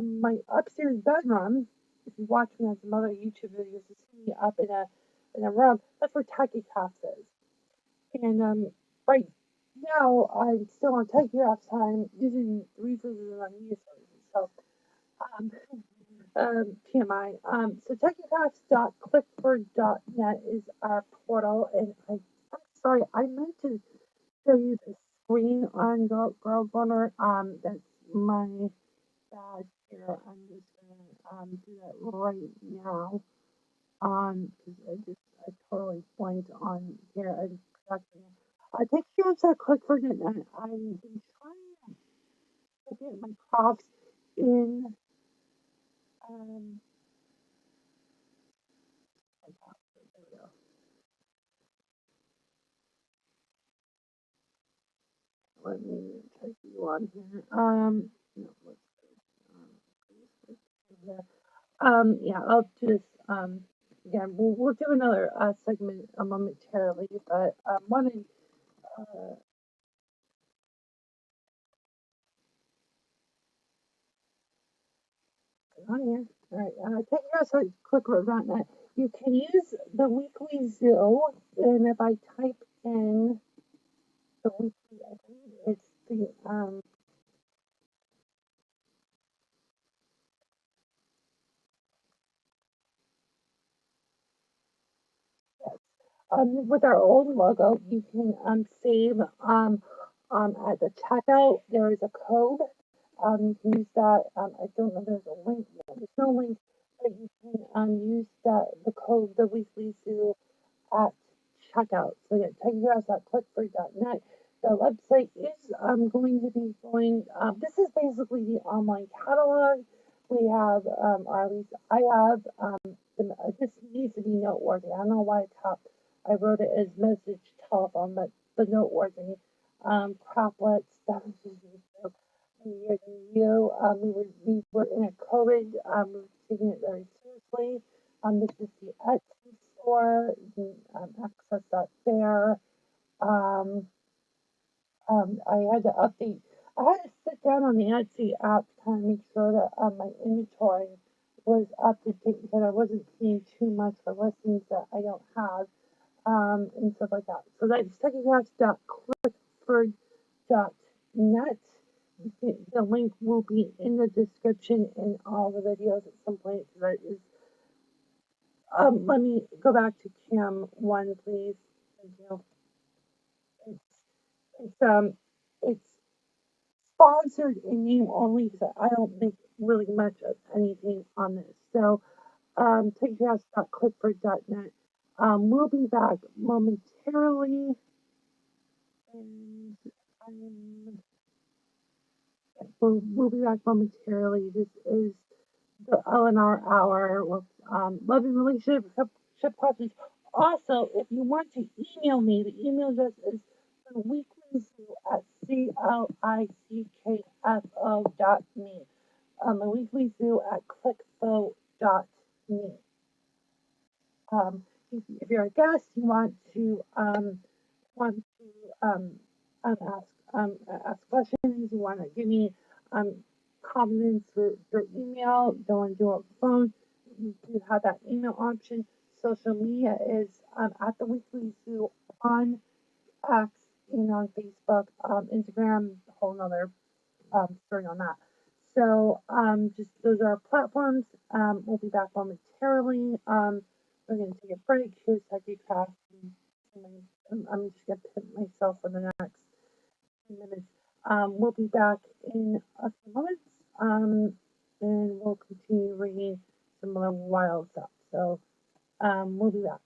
my upstairs bedroom? If you watch me on some other YouTube videos, you see me up in a room. That's where TechieCraft is. And right now, I'm still on TechieCraft time using the resources on resources. So, TMI. So TechieCrafts.clickford.net is our portal, and I'm sorry, I meant to show you the screen on Girl Boner. That's my bad here. I'm just gonna do that right now. Because I totally blanked on here and production. Thank you for Clickford.net. I've been trying to get my props in. There we go. Let me type you on here. No, let's go. Yeah, I'll do this. Yeah, we'll do another segment momentarily, but wanted on here. All right, take your website, clickroad.net. You can use the weekly zoo, and if I type in the weekly, I believe it's the yes, with our old logo, you can save at the checkout. There is a code. You can use that. I don't know. There's a link. No, there's no link, but you can use that the code the weekly zoo at checkout. So yeah, check your us at clickfree.net. The website is going to be going. This is basically the online catalog. We have, or at least I have. This needs to be noteworthy. I don't know why I wrote it as message telephone, but the noteworthy croplets. That was just so year to you. We were in a COVID. We were taking it very seriously. This is the Etsy store. You can access that there. Um, I had to update. I had to sit down on the Etsy app to kind of make sure that my inventory was up to date because I wasn't seeing too much for listings that I don't have and stuff like that. So that's technicraft.clickford.net. The link will be in the description in all the videos at some point. That is, let me go back to Cam 1, please. Thank you. It's, it's sponsored in name only because I don't make really much of anything on this. So, takeyourhouse.clickford.net. We'll be back momentarily. And we'll be back momentarily. This is the LNR hour with love and relationship questions. Also, if you want to email me, the email address is the weeklysoo at CLICKFO.me. The weeklysoo at clickfo.me. If you're a guest, you want to ask questions, you want to give me comments through email, don't want to do it over the phone, you do have that email option. Social media is at the Weekly Zoo on X and on Facebook, Instagram, a whole nother story on that. So just those are our platforms. We'll be back momentarily. We're going to take a break. Here's Psychic Craft. I'm just going to put myself for the next 10 minutes. We'll be back in a few moments, and we'll continue reading some of the wild stuff. So we'll be back.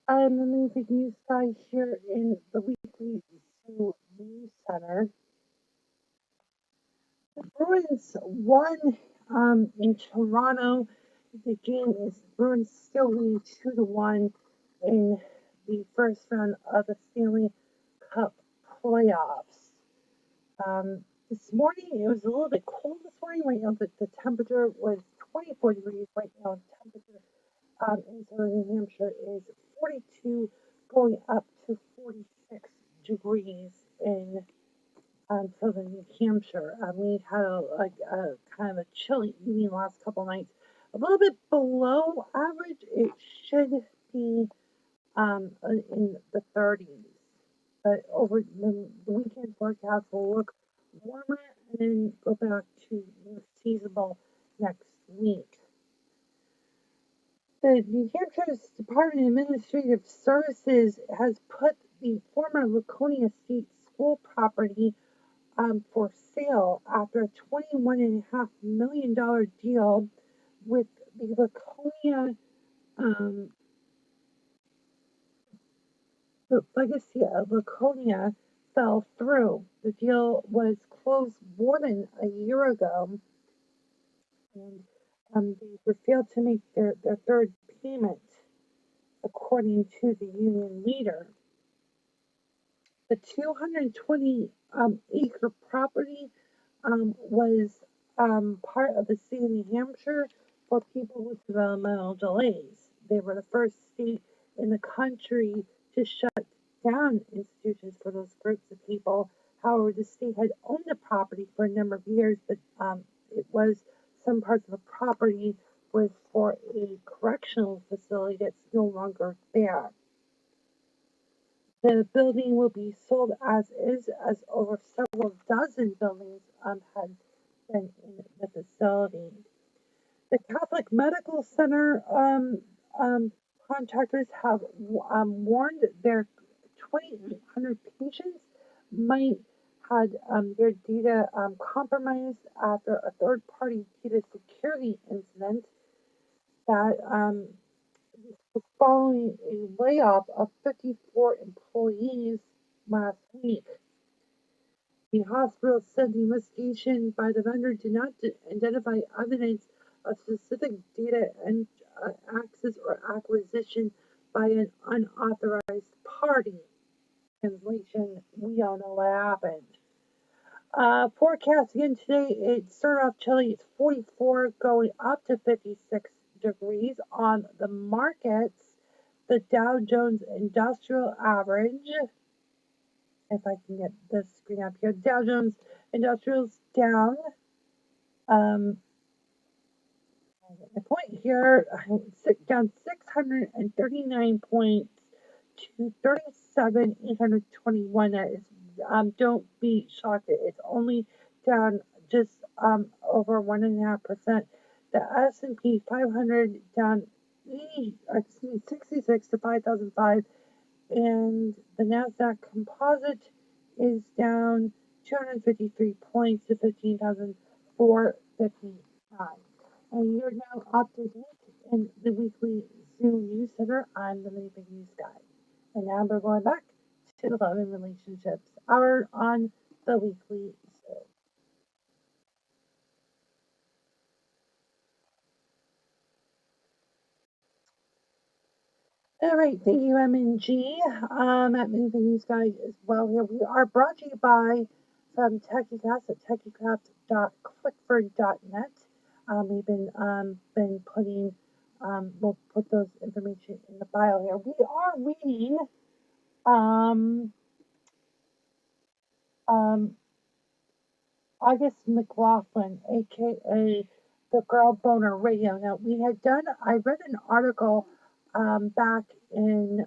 I'm the music news guy here in the Weekly Zoo News Center. The Bruins won in Toronto. The game is Bruins still leading 2-1 in the first round of the Stanley Cup playoffs. This morning it was a little bit cold this morning. Right now the temperature was 24 degrees. Right now temperature in southern New Hampshire is 42, going up to 46 degrees in southern New Hampshire. We had a kind of a chilly evening last couple nights, a little bit below average. It should be in the 30s, but over the weekend forecast will look warmer and then go back to more seasonable next week. The New Hampshire's Department of Administrative Services has put the former Laconia State School property for sale after a $21.5 million deal with the Laconia, the legacy of Laconia fell through. The deal was closed more than a year ago, and they failed to make their third payment, according to the union leader. The 220 acre property was part of the state of New Hampshire for people with developmental delays. They were the first state in the country to shut down institutions for those groups of people. However, the state had owned the property for a number of years, but it was some parts of the property was for a correctional facility that's no longer there. The building will be sold as is, as over several dozen buildings had been in the facility. The Catholic Medical Center contractors have warned their 2,800 patients might had their data compromised after a third-party data security incident that was following a layoff of 54 employees last week. The hospital said the investigation by the vendor did not identify evidence of specific data and access or acquisition by an unauthorized party. Translation, we all know what happened. Forecast again today, it started off chilly. It's 44 going up to 56 degrees on the markets. The Dow Jones Industrial Average, if I can get this screen up here, Dow Jones Industrial's down. The point here, down 639 points to 37,821. That is, don't be shocked. It's only down just over 1.5%. The S&P 500 down 66 to 5,005, and the Nasdaq Composite is down 253 points to 15,459. And you're now up to date in the Weekly Zoo News Center. I'm the Mini Big News Guy. And now we're going back to the Love and Relationships Hour on the Weekly Zoo. All right, thank you, M&G. At Mini Big News Guy as well here. We are brought to you by from TechieCraft at techieCraft.clickford.net. We've been putting, we'll put those information in the bio here. We are reading, August McLaughlin, aka the Girl Boner Radio. Now, I read an article, back in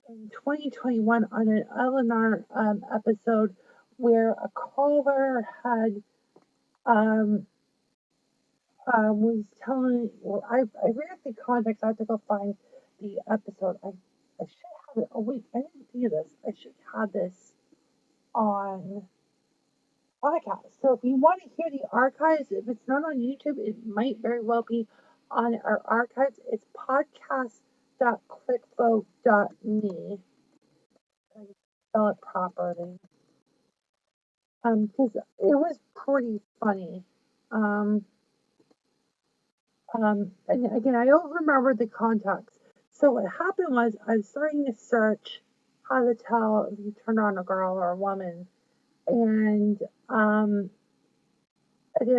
2021 on an Eleanor, episode where a caller had, was telling, well, I read the context. I have to go find the episode. I should have it. Oh, wait, I didn't see this. I should have this on podcast. So if you want to hear the archives, if it's not on YouTube, it might very well be on our archives. It's podcast podcast.clickvote.me. I can spell it properly. Because it was pretty funny. Um, and again, I don't remember the context. So what happened was I was starting to search how to tell if you turn on a girl or a woman, and then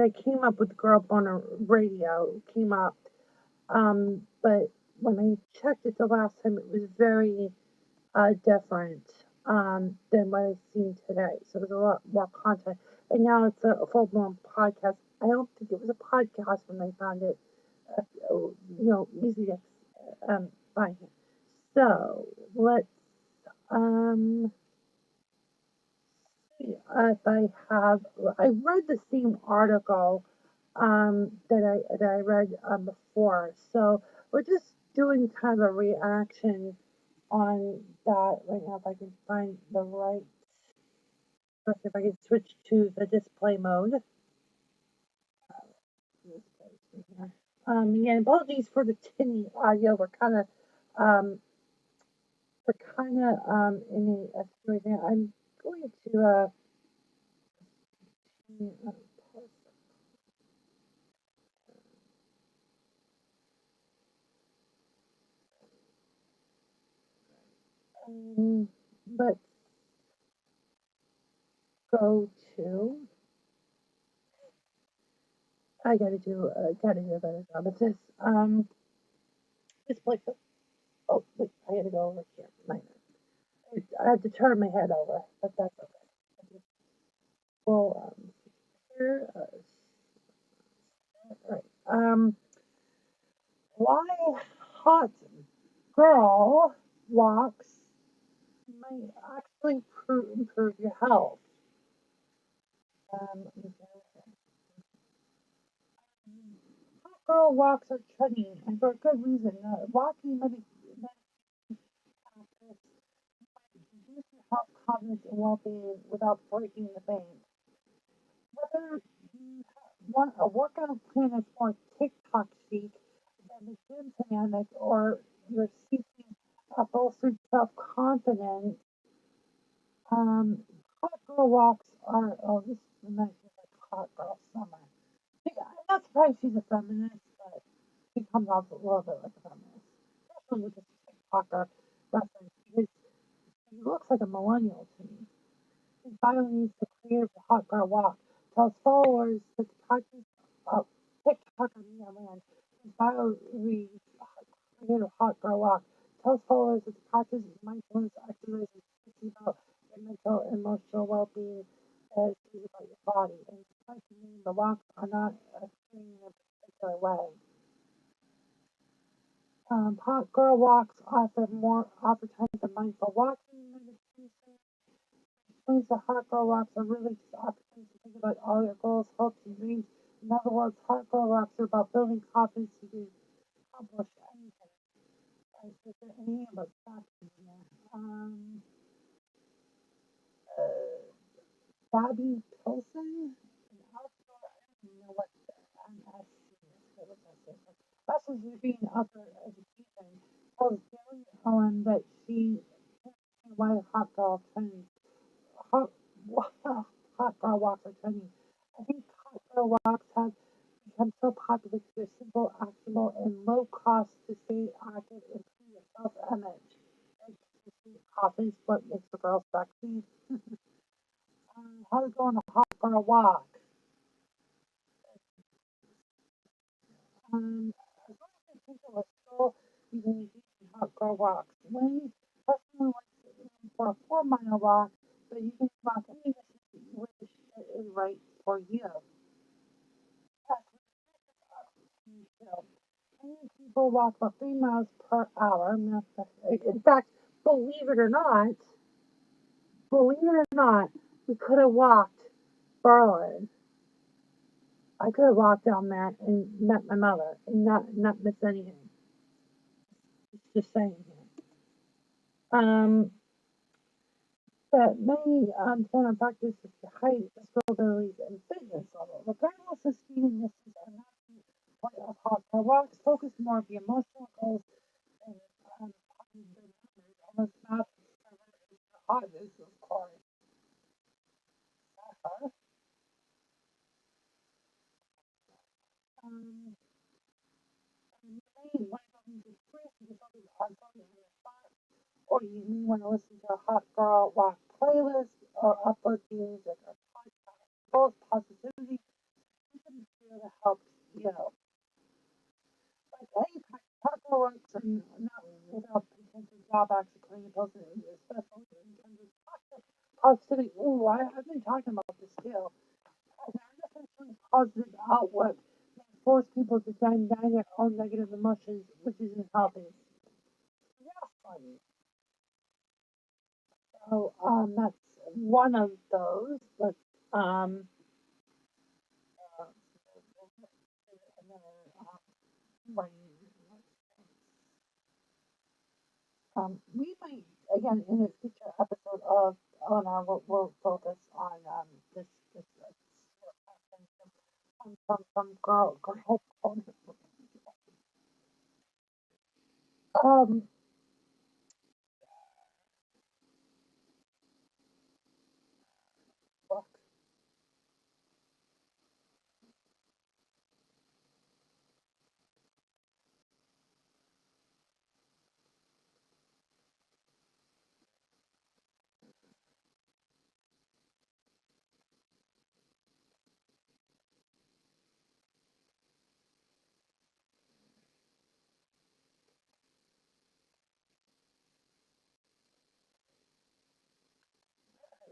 I came up with Girl Boner Radio. Came up, but when I checked it the last time, it was very different than what I've seen today. So there's a lot more content, and now it's a full-blown podcast. I don't think it was a podcast when I found it, easy to find. So let's um see if I read the same article that I read before. So we're just doing kind of a reaction on that right now. If I can find the right, if I can switch to the display mode. Again, apologies for the tinny audio. We're kind of in a situation. I'm going to let's go to. I gotta do a better job at this. Display. Oh, wait, I gotta go over here. I have to turn my head over, but that's okay. Well, here, right. Why hot girl walks might actually improve your health. Um, hot girl walks are trending, and for a good reason. Walking meditation practice reduce your health, confidence, and well-being without breaking the bank. Whether you want a workout plan that's more TikTok chic than the gym fanatic, or you're seeking a bolstered self-confidence, hot girl walks are, oh, this reminds me of like hot girl summer. I'm not surprised she's a feminist, but she comes off a little bit like a feminist, especially with this TikToker reference, because she looks like a millennial to me. His bio needs to create a hot girl walk. Tells followers that the practice of TikTok on the land. His bio reads create a hot girl walk. Tells followers that the practice is mindfulness exercise is about your mental and emotional well-being as it is about your body. And despite the name, the walks are not extreme in a particular way. Hot girl walks offer times of mindful walking, meditation. Explains that hot girl walks are really just opportunities to think about all your goals, hopes, and dreams. In other words, hot girl walks are about building confidence you can accomplish anything. Right? So there's anything about facts in there. Gabby Pilson, an outdoor, I don't even know what MSC is. What was that? Bachelor's degree in outdoor education tells Gary Owen that she why hot girl trends. Hot, hot girl walks are trending. I think hot girl walks have become so popular because they're simple, actionable, and low cost to stay active and improve your self image. Confidence, what makes a girl sexy. How to go on a hot girl walk. As long as people are still using hot girl walks. When personally went for a 4 mile walk, but you can walk any distance that you wish is right for you. Many people walk about 3 miles per hour. In fact, believe it or not, we could have walked Berlin. I could have walked down there and met my mother and not miss anything. It's just saying here. That many center practice the height, physical abilities, and fitness level. Regardless of speed and distance, I'm not point of hot car walks. Focus more of the emotional goals and or you may want to listen to a hot girl rock playlist or upload music or podcast. Both positivity and feel that helps you. Like any taco works and not without potential drawbacks according to Pilsen, especially in terms of positivity. Ooh, I've been talking about this too. An artificially positive outlook that force people to dumb down their own negative emotions, which isn't healthy. Yeah, funny. So that's one of those. But uh, another one. We might again in a future episode of Eleanor, we'll focus on this from girl um book.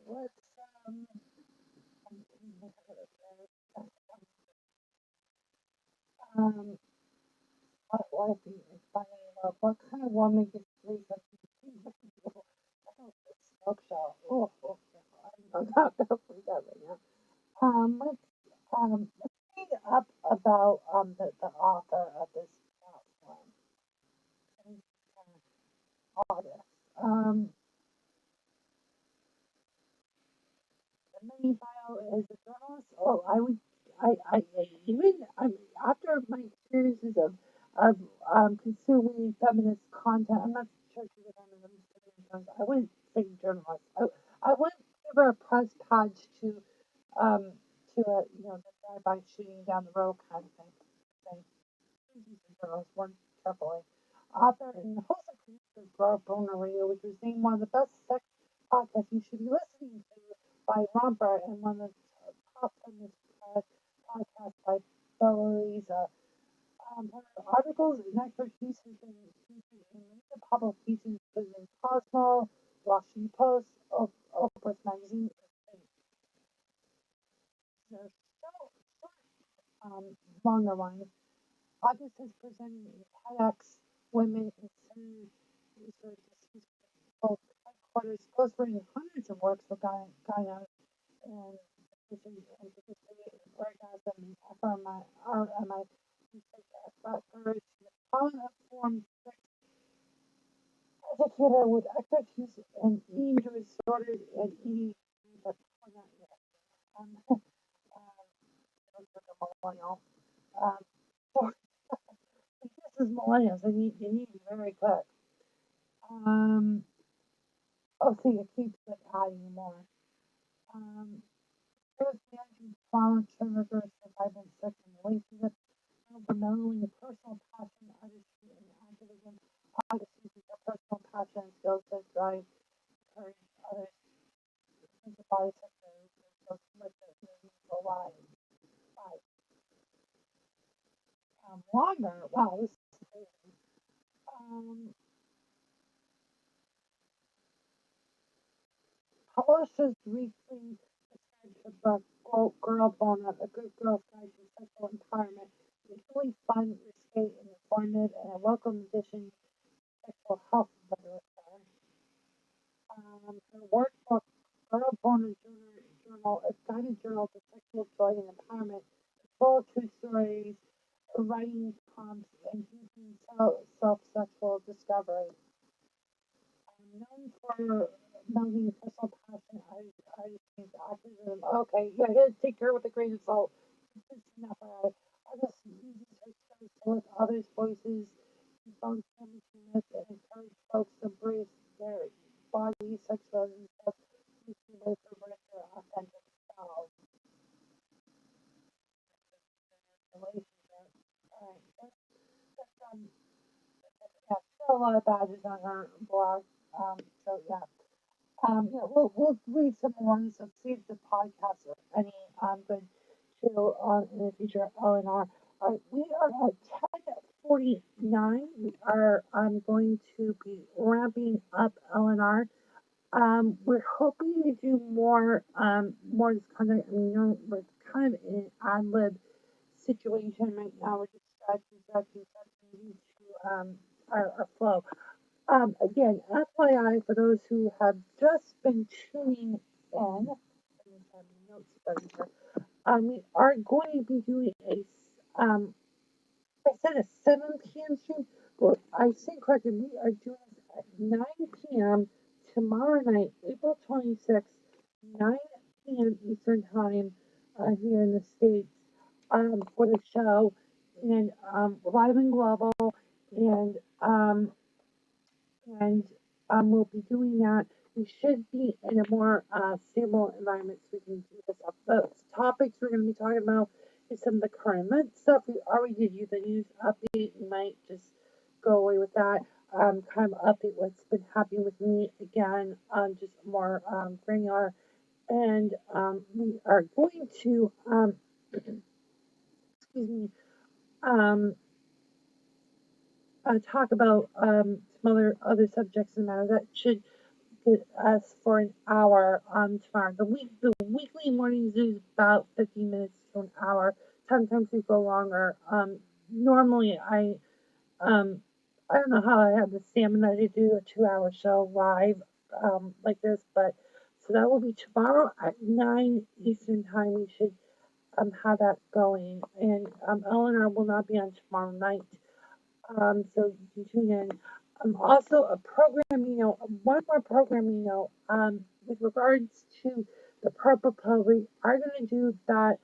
Let's um um what if you finding love? What kind of woman gets three smoke show? Oh, I'm not gonna read that right now. Let's read up about the author of this one. August. The main bio is a journalist. Oh, after my experiences of consuming feminist content. I'm not sure she's a feminist. I wouldn't say journalist. I wouldn't give her a press badge um to a the drive-by shooting down the road kind of thing. Saying, journalist, one carefully. Author and host of producer Grow Boner Radio, which was named one of the best sex podcasts you should be listening to by Romper and one of the top feminist podcasts by Belarisa. Her articles and expertise have been featured in major publications including Cosmo, Washington Post, Oprah's Magazine, and there's so longer lines. August has presented in TEDx Women in Center Research both headquarters, ghostwritten hundreds of works for gynos and participated in orgasm and RMI research efforts. Pollen formed educator with expertise in eating disorders and eating, but not yet. Um, millennial. Um, so this is millennials. You need to be very quick. Um, see, it keeps like adding more. Um, There's the engine trauma, triggers, surviving sexual relationship, but not only the personal passion, artistry, and activism, artistry is a personal passion and skills that drive, encourage others to think about sexual relationships with their meaningful lives. Five. Longer, wow, this is crazy. Um, Publishers Weekly describes the book Girl Boner, A Good Girl's Guide to Sexual Empowerment. It's really fun, risque, and informative, and a welcome addition to sexual health literature. Her workbook, Girl Boner Journal, a guided journal to sexual joy and empowerment, full of true stories, writing prompts, and deepening self-sexual discovery. Known for melding personal passion, artistry, activism. Okay, yeah, you gotta take her with a grain of salt. This is enough. Artist uses her skills to lift others' voices, debunk limiting myths, and encourage folks to embrace their body, sexuality, and self-esteem to embrace their authentic selves. Relationship. Alright, that's yeah, still a lot of badges on her blog. So yeah. Yeah, we'll read some more, so save the podcast or any good to in the future. LNR. We are at 10:49. We are going to be ramping up LNR. We're hoping to do more of this content. I mean, we're kind of in an ad lib situation right now. We're just stretching to our flow. Again, FYI, for those who have just been tuning in, we are going to be doing I said a 7 p.m. stream, but I stand corrected. We are doing this at 9 p.m. tomorrow night, April 26th, 9 p.m. Eastern Time here in the States for the show, and live and global, and and we'll be doing that. We should be in a more stable environment so we can do this up. The topics we're going to be talking about is some of the current event stuff. We already did you the news update. We might just go away with that. Kind of update what's been happening with me again, just more granular. And we are going to, excuse me, talk about some other subjects and matter that should get us for an hour tomorrow. The weekly mornings is about 15 minutes to an hour. Sometimes we go longer. Normally I don't know how I have the stamina to do a 2-hour show live like this, but so that will be tomorrow at 9 Eastern Time. We should have that going, and Eleanor will not be on tomorrow night. So you can tune in. Also, a programming note, one more programming note, with regards to the Purple Pill, we are going to do that,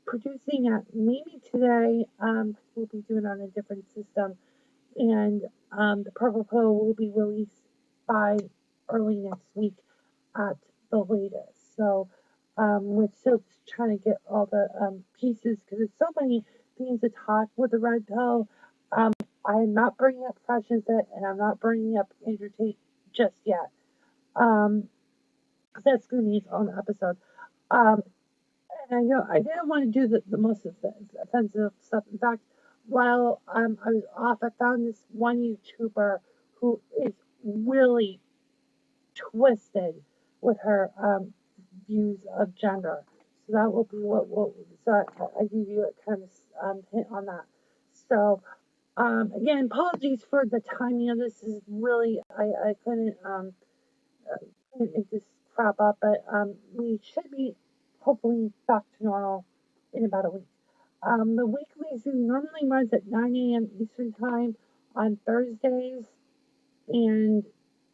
producing it maybe today, we'll be doing it on a different system, and the Purple Pill will be released by early next week at the latest. So, we're still just trying to get all the pieces, because there's so many things to talk with the Red Pill. I'm not bringing up Fresh It, and I'm not bringing up Andrew Tate just yet. That's going to be its own episode. And I know I didn't want to do the most offensive stuff. In fact, while I was off, I found this one YouTuber who is really twisted with her views of gender. So that will be so I give you a kind of hint on that. So, again, apologies for the timing of this. Is really I couldn't make this crap up, but we should be hopefully back to normal in about a week. The weekly Zoom normally runs at 9 a.m. Eastern Time on Thursdays, and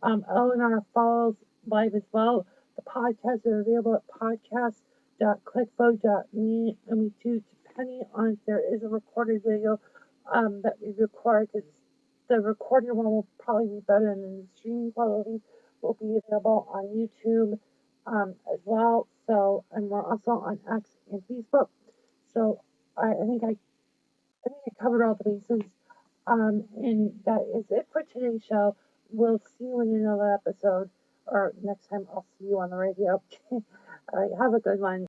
Eleanor follows live as well. The podcasts are available at podcast.clickflow.me, and we do, depending on if there is a recorded video that we record, because the recorded one will probably be better than the streaming quality, will be available on YouTube as well. So, and we're also on X and Facebook. So I think I covered all the bases. And that is it for today's show. We'll see you in another episode, or next time I'll see you on the radio. All right, have a good one.